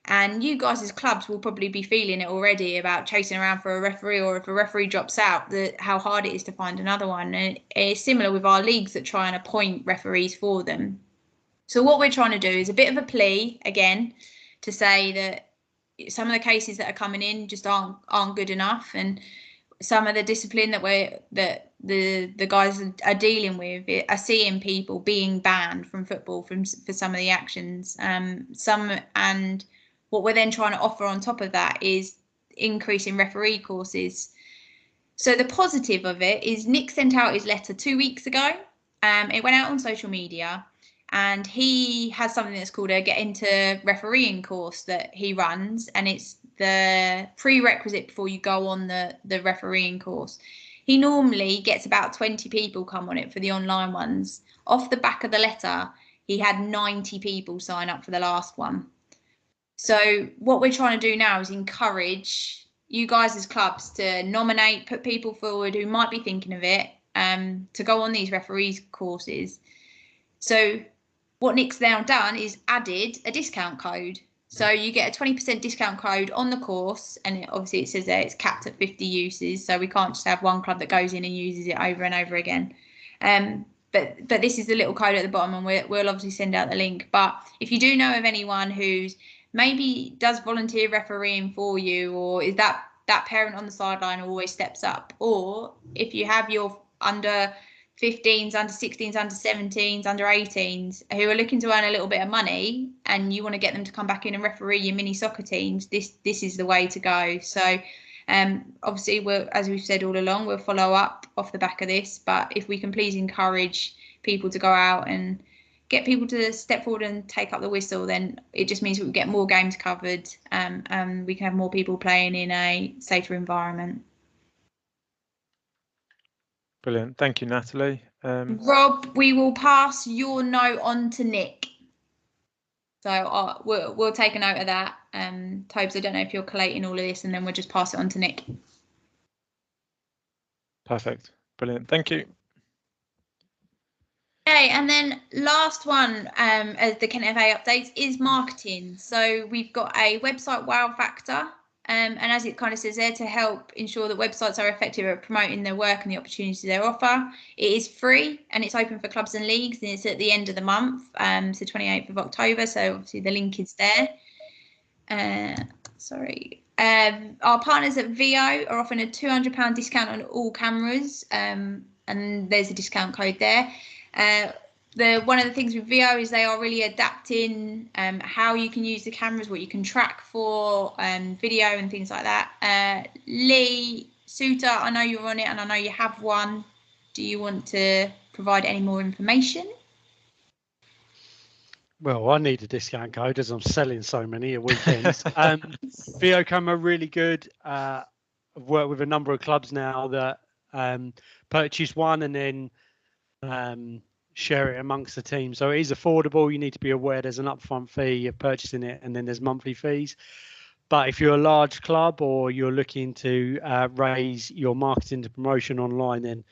And you guys as clubs will probably be feeling it already about chasing around for a referee, or if a referee drops out, how hard it is to find another one. And it's similar with our leagues that try and appoint referees for them. So what we're trying to do is a bit of a plea again to say that some of the cases that are coming in just aren't good enough, and some of the discipline that the guys are dealing with are seeing people being banned from football for some of the actions. And what we're then trying to offer on top of that is increasing referee courses. So the positive of it is Nick sent out his letter 2 weeks ago. It went out on social media, and he has something that's called a Get Into Refereeing course that he runs, and it's the prerequisite before you go on the refereeing course. He normally gets about 20 people come on it for the online ones. Off the back of the letter, he had 90 people sign up for the last one. So what we're trying to do now is encourage you guys as clubs to nominate, put people forward who might be thinking of it, to go on these referees courses. So what Nick's now done is added a discount code. So you get a 20% discount code on the course, and obviously it says there it's capped at 50 uses. So we can't just have one club that goes in and uses it over and over again. But this is the little code at the bottom, and we'll obviously send out the link. But if you do know of anyone who's maybe does volunteer refereeing for you, or is that parent on the sideline who always steps up, or if you have your under 15s, under 16s, under 17s, under 18s who are looking to earn a little bit of money, and you want to get them to come back in and referee your mini soccer teams, this is the way to go. So obviously, as we've said all along, we'll follow up off the back of this, but if we can please encourage people to go out and get people to step forward and take up the whistle, then it just means we get more games covered, and we can have more people playing in a safer environment. Brilliant. Thank you, Natalie. Rob, we will pass your note on to Nick. So we'll take a note of that. Tobes, I don't know if you're collating all of this, and then we'll just pass it on to Nick. Perfect. Brilliant. Thank you. Okay, and then last one as the Kennefa updates is marketing. So we've got a website wow factor. And as it kind of says there, to help ensure that websites are effective at promoting their work and the opportunities they offer. It is free, and it's open for clubs and leagues, and it's at the end of the month, so 28th of October. So obviously the link is there. Our partners at VO are offering a £200 discount on all cameras, and there's a discount code there. One of the things with VO is they are really adapting how you can use the cameras, what you can track for video and things like that. Lee Suter, I know you're on it, and I know you have one. Do you want to provide any more information? Well, I need a discount code as I'm selling so many at weekends. VO camera really good. I've worked with a number of clubs now that purchase one and then share it amongst the team. So it is affordable. You need to be aware there's an upfront fee of purchasing it, and then there's monthly fees. But if you're a large club or you're looking to raise your marketing to promotion online, then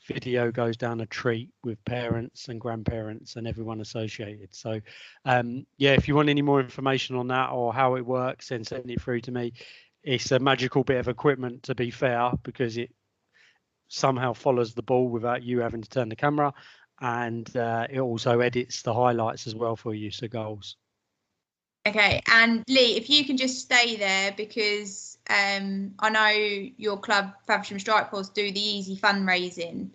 video goes down a treat with parents and grandparents and everyone associated. So if you want any more information on that or how it works, then send it through to me. It's a magical bit of equipment, to be fair, because it somehow follows the ball without you having to turn the camera, and it also edits the highlights as well for use of goals. Okay, and Lee, if you can just stay there, because I know your club, Faversham Strike Force, do the Easy fundraising.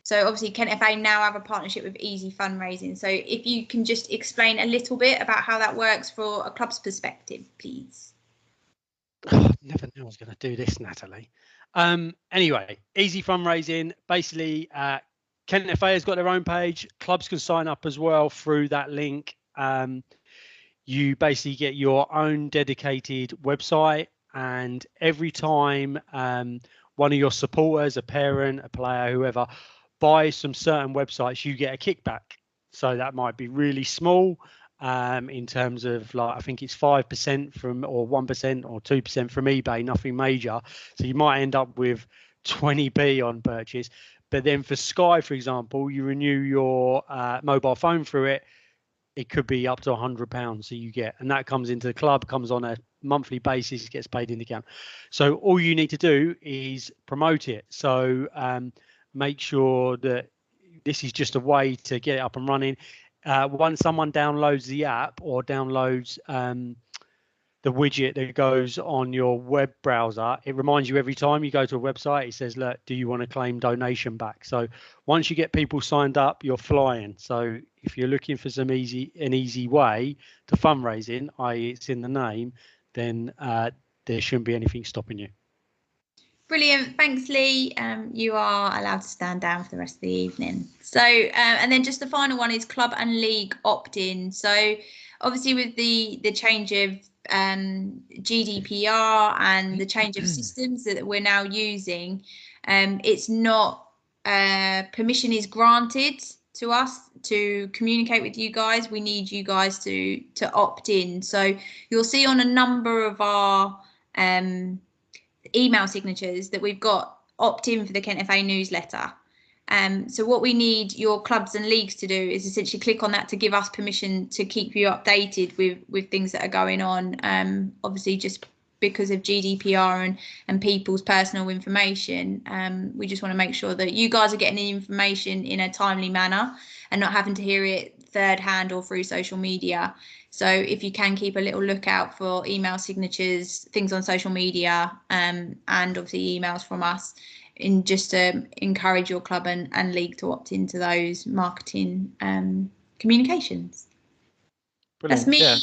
So obviously Kennefa now have a partnership with Easy Fundraising. So if you can just explain a little bit about how that works for a club's perspective, please. I never knew I was going to do this, Natalie. Anyway, Easy Fundraising, basically Kennefa has got their own page. Clubs can sign up as well through that link. You basically get your own dedicated website, and every time one of your supporters, a parent, a player, whoever, buys from certain websites, you get a kickback. So that might be really small in terms of, like, I think it's 5% from, or 1% or 2% from eBay, nothing major. So you might end up with 20p on purchase. But then for Sky, for example, you renew your mobile phone through it, it could be up to £100. So you get, and that comes into the club, comes on a monthly basis, gets paid in the account. So all you need to do is promote it. So make sure that this is just a way to get it up and running. Once someone downloads the app or downloads the widget that goes on your web browser, it reminds you every time you go to a website, it says, look, do you want to claim donation back? So once you get people signed up, you're flying. So if you're looking for an easy way to fundraising, i.e. it's in the name, then there shouldn't be anything stopping you. Brilliant. Thanks, Lee. You are allowed to stand down for the rest of the evening. So, and then just the final one is club and league opt-in. So obviously with the change of GDPR and the change of systems that we're now using, it's not permission is granted to us to communicate with you guys. We need you guys to opt in. So you'll see on a number of our email signatures that we've got opt in for the Kennefa newsletter. So what we need your clubs and leagues to do is essentially click on that to give us permission to keep you updated with things that are going on. Obviously, just because of GDPR and people's personal information, we just want to make sure that you guys are getting the information in a timely manner and not having to hear it third hand or through social media. So if you can keep a little lookout for email signatures, things on social media, and obviously emails from us, in just to encourage your club and league to opt into those marketing communications. Brilliant. That's me. Yeah.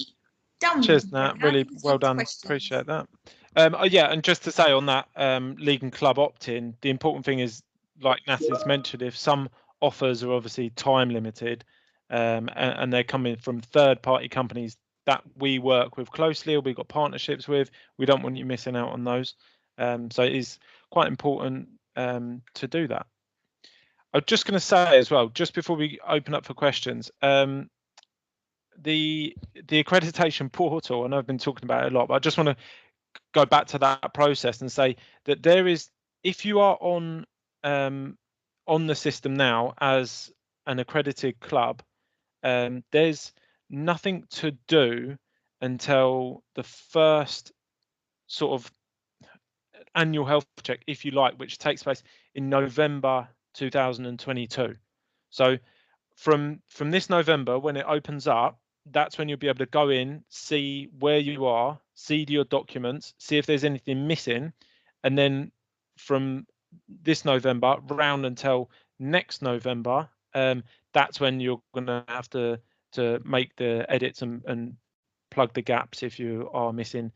Done. Cheers, Nat. Really well done. Appreciate that. Yeah, and just to say on that league and club opt-in, the important thing is, like Nat has mentioned, if some offers are obviously time limited and they're coming from third-party companies that we work with closely or we've got partnerships with, we don't want you missing out on those. So it is quite important to do that. I'm just going to say as well, just before we open up for questions, the accreditation portal, I know I've been talking about it a lot, but I just want to go back to that process and say that there is, if you are on the system now as an accredited club, there's nothing to do until the first sort of annual health check, if you like, which takes place in November 2022. So from this November, when it opens up, that's when you'll be able to go in, see where you are, see your documents, see if there's anything missing, and then from this November round until next November, that's when you're going to have to make the edits and plug the gaps if you are missing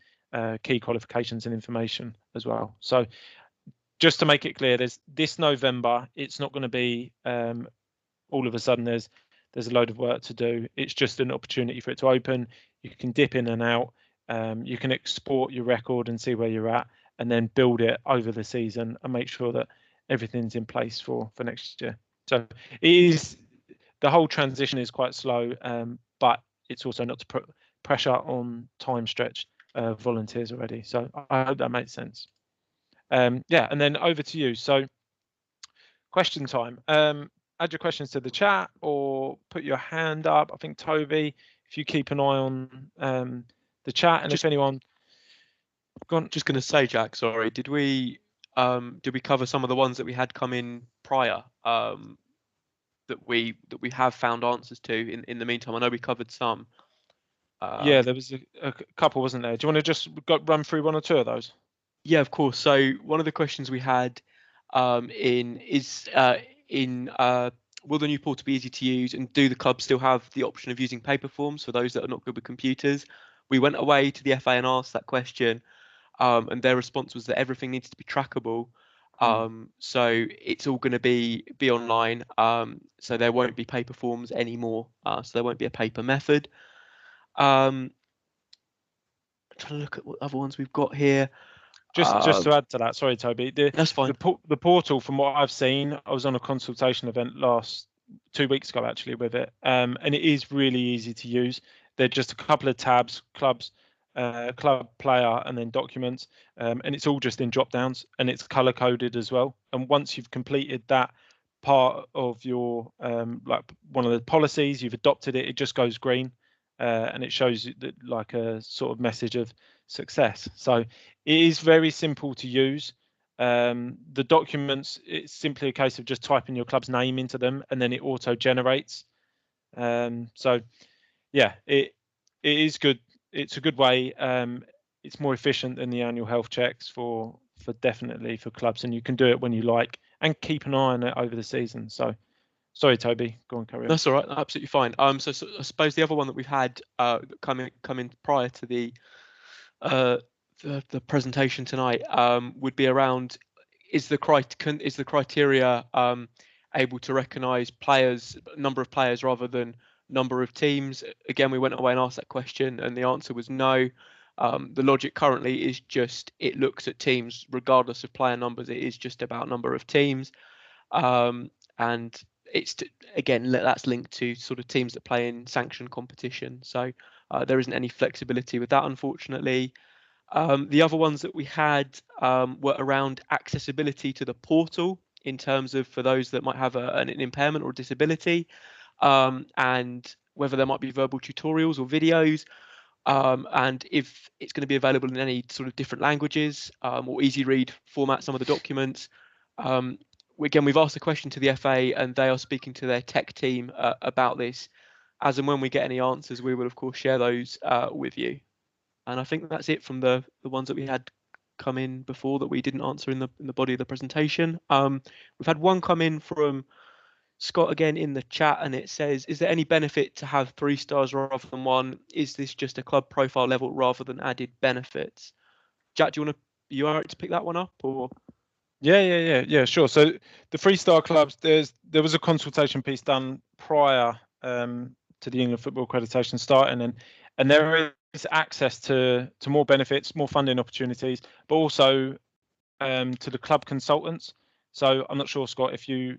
key qualifications and information as well. So just to make it clear, there's this November, it's not going to be all of a sudden there's a load of work to do. It's just an opportunity for it to open. You can dip in and out. You can export your record and see where you're at, and then build it over the season and make sure that everything's in place for next year. So it is, the whole transition is quite slow, but it's also not to put pressure on time stretched volunteers already. So I hope that makes sense. Yeah, and then over to you. So question time. Add your questions to the chat or put your hand up. I think Toby, if you keep an eye on the chat, and if anyone, just going to say, Jack, sorry, did we cover some of the ones that we had come in prior that we have found answers to in the meantime? I know we covered some. Yeah, there was a couple, wasn't there? Do you want to just run through one or two of those? Yeah, of course. So one of the questions we had will the new portal be easy to use, and do the clubs still have the option of using paper forms for those that are not good with computers? We went away to the FA and asked that question, and their response was that everything needs to be trackable. So it's all going to be online. So there won't be paper forms anymore. So there won't be a paper method. I'm trying to look at what other ones we've got here. Just to add to that, sorry, Toby. That's fine. The portal, from what I've seen, I was on a consultation event 2 weeks ago actually with it, and it is really easy to use. They're just a couple of tabs: clubs, club, player, and then documents, and it's all just in drop downs, and it's color coded as well. And once you've completed that part of your like one of the policies, you've adopted it, it just goes green, and it shows that like a sort of message of success. So it is very simple to use. The documents, it's simply a case of just typing your club's name into them, and then it auto generates. So yeah, it is good. It's a good way. It's more efficient than the annual health checks for definitely for clubs, and you can do it when you like and keep an eye on it over the season. So sorry, Toby, go on, carry on. That's all right, absolutely fine. So I suppose the other one that we've had come in prior to the presentation tonight would be around is the criteria able to recognise number of players rather than number of teams? Again, we went away and asked that question, and the answer was no. The logic currently is just it looks at teams regardless of player numbers. It is just about number of teams, and it's again that's linked to sort of teams that play in sanctioned competition. So there isn't any flexibility with that, unfortunately. The other ones that we had were around accessibility to the portal in terms of for those that might have an impairment or disability, and whether there might be verbal tutorials or videos, and if it's going to be available in any sort of different languages or easy read format, some of the documents. Again, we've asked the question to the FA and they are speaking to their tech team about this. As and when we get any answers, we will of course share those with you. And I think that's it from the ones that we had come in before that we didn't answer in the body of the presentation. We've had one come in from Scott again in the chat, and it says, is there any benefit to have 3 stars rather than 1? Is this just a club profile level rather than added benefits? Jack, are you all right to pick that one up, or? Yeah, sure. So the 3-star clubs, there was a consultation piece done prior to the England Football Accreditation starting, and there is access to more benefits, more funding opportunities, but also to the club consultants. So I'm not sure, Scott, if you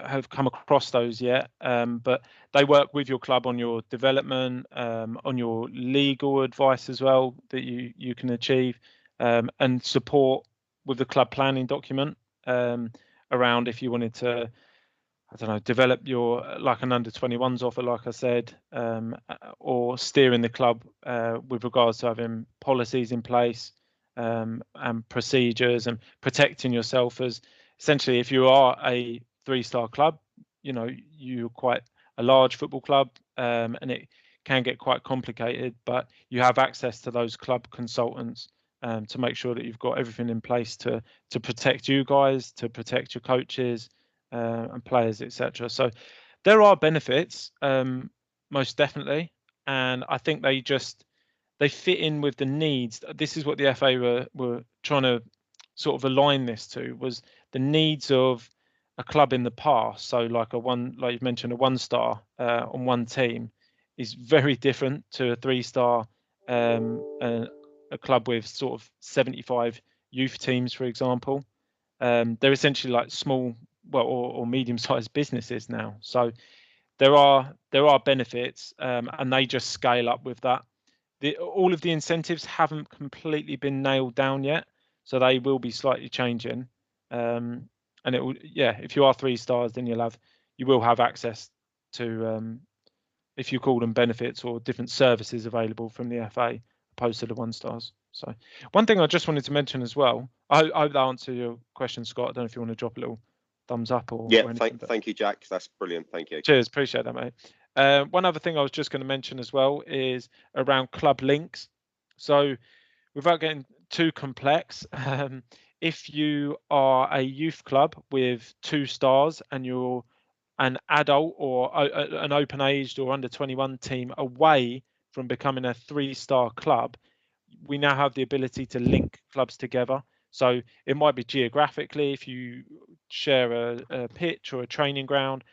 have come across those yet, but they work with your club on your development, on your legal advice as well that you can achieve, and support with the club planning document around if you wanted to, I don't know, develop your like an under-21s offer, like I said, or steering the club with regards to having policies in place and procedures and protecting yourself as essentially if you are a 3-star club, you're quite a large football club and it can get quite complicated, but you have access to those club consultants to make sure that you've got everything in place to protect you guys, to protect your coaches and players, etc. So there are benefits, most definitely, and I think they fit in with the needs. This is what the FA were trying to sort of align this to, was the needs of a club in the past. So like you've mentioned, a 1-star on one team is very different to a 3-star, a club with sort of 75 youth teams, for example. They're essentially like small, or medium-sized businesses now. So there are benefits, and they just scale up with that. All of the incentives haven't completely been nailed down yet, so they will be slightly changing. And it will, if you are 3 stars, then you will have access to, if you call them benefits or different services available from the FA, opposed to the 1 stars. So one thing I just wanted to mention as well, I hope that answered your question, Scott. I don't know if you want to drop a little thumbs up or anything. Thank you, Jack. That's brilliant. Thank you. Cheers, appreciate that, mate. One other thing I was just going to mention as well is around club links. So without getting too complex, if you are a youth club with 2 stars and you're an adult or an open aged or under 21 team away from becoming a 3-star club, we now have the ability to link clubs together. So it might be geographically, if you share a pitch or a training ground,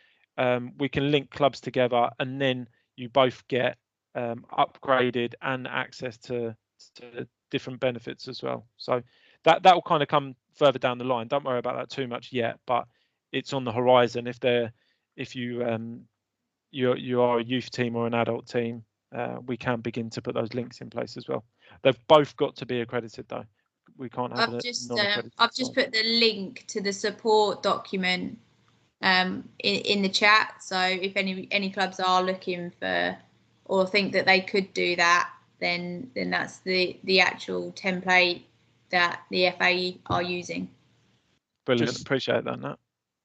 we can link clubs together, and then you both get upgraded and access to different benefits as well. So that will kind of come further down the line. Don't worry about that too much yet, but it's on the horizon. If you are a youth team or an adult team, we can begin to put those links in place as well. They've both got to be accredited though. We can't have I've just put the link to the support document in the chat. So if any clubs are looking for or think that they could do that, then that's the actual template that the FA are using. Brilliant. Appreciate that, Nat.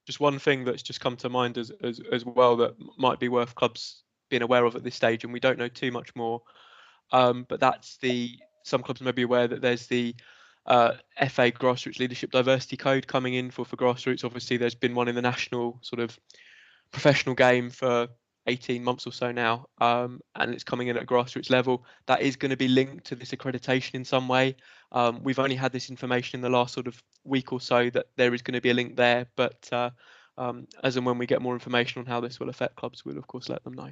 Just one thing that's just come to mind as well that might be worth clubs being aware of at this stage, and we don't know too much more, but that's some clubs may be aware that there's the FA Grassroots Leadership Diversity Code coming in for grassroots. Obviously, there's been one in the national sort of professional game for 18 months or so now, and it's coming in at grassroots level. That is going to be linked to this accreditation in some way. We've only had this information in the last sort of week or so that there is going to be a link there, but as and when we get more information on how this will affect clubs, we'll of course let them know.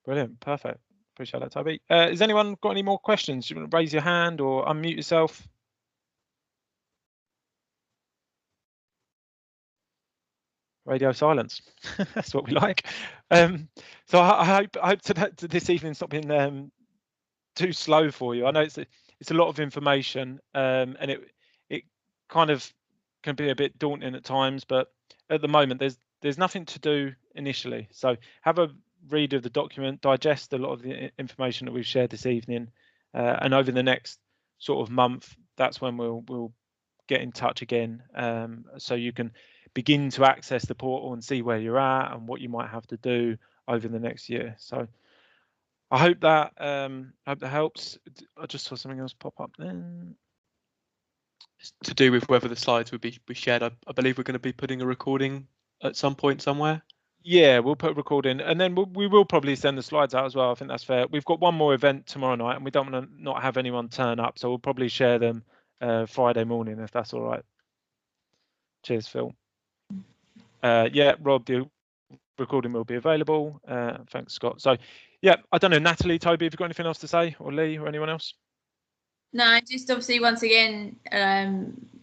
Brilliant. Perfect. Appreciate that, Toby. Has anyone got any more questions? You want to raise your hand or unmute yourself? Radio silence. That's what we like. So I hope that this evening's not been too slow for you. I know it's a lot of information, and it kind of can be a bit daunting at times. But at the moment, there's nothing to do initially. So have a read of the document, digest a lot of the information that we've shared this evening, and over the next sort of month, that's when we'll get in touch again, so you can begin to access the portal and see where you're at and what you might have to do over the next year. So I hope that helps. I just saw something else pop up then. It's to do with whether the slides would be shared. I believe we're going to be putting a recording at some point somewhere. Yeah, we'll put a recording, and then we will probably send the slides out as well. I think that's fair. We've got one more event tomorrow night, and we don't want to not have anyone turn up, so we'll probably share them Friday morning if that's all right. Cheers, Phil. Yeah, Rob, the recording will be available. Thanks, Scott. So, yeah, I don't know, Natalie, Toby, have you got anything else to say, or Lee, or anyone else? No, just obviously once again,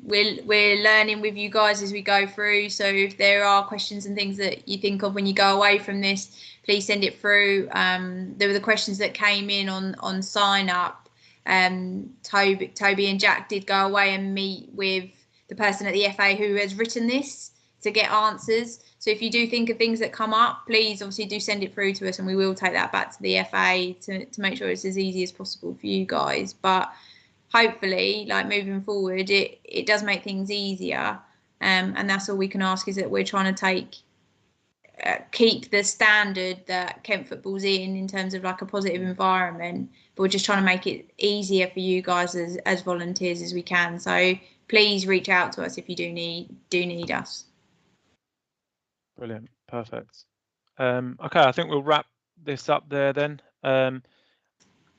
we're learning with you guys as we go through. So if there are questions and things that you think of when you go away from this, please send it through. There were the questions that came in on sign up. Toby and Jack did go away and meet with the person at the FA who has written this to get answers. So if you do think of things that come up, please obviously do send it through to us, and we will take that back to the FA to make sure it's as easy as possible for you guys. But hopefully, like moving forward, it does make things easier, and that's all we can ask, is that we're trying to keep the standard that Kent football's in terms of like a positive environment, but we're just trying to make it easier for you guys as volunteers as we can. So please reach out to us if you do need us. Brilliant. Perfect. Okay, I think we'll wrap this up there then.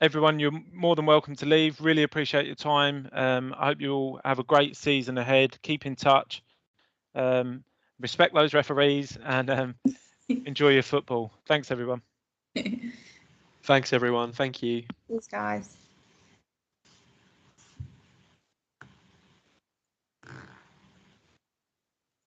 Everyone, you're more than welcome to leave. Really appreciate your time. I hope you all have a great season ahead. Keep in touch. Respect those referees, and enjoy your football. Thanks, everyone. Thanks, everyone. Thank you. Thanks, guys.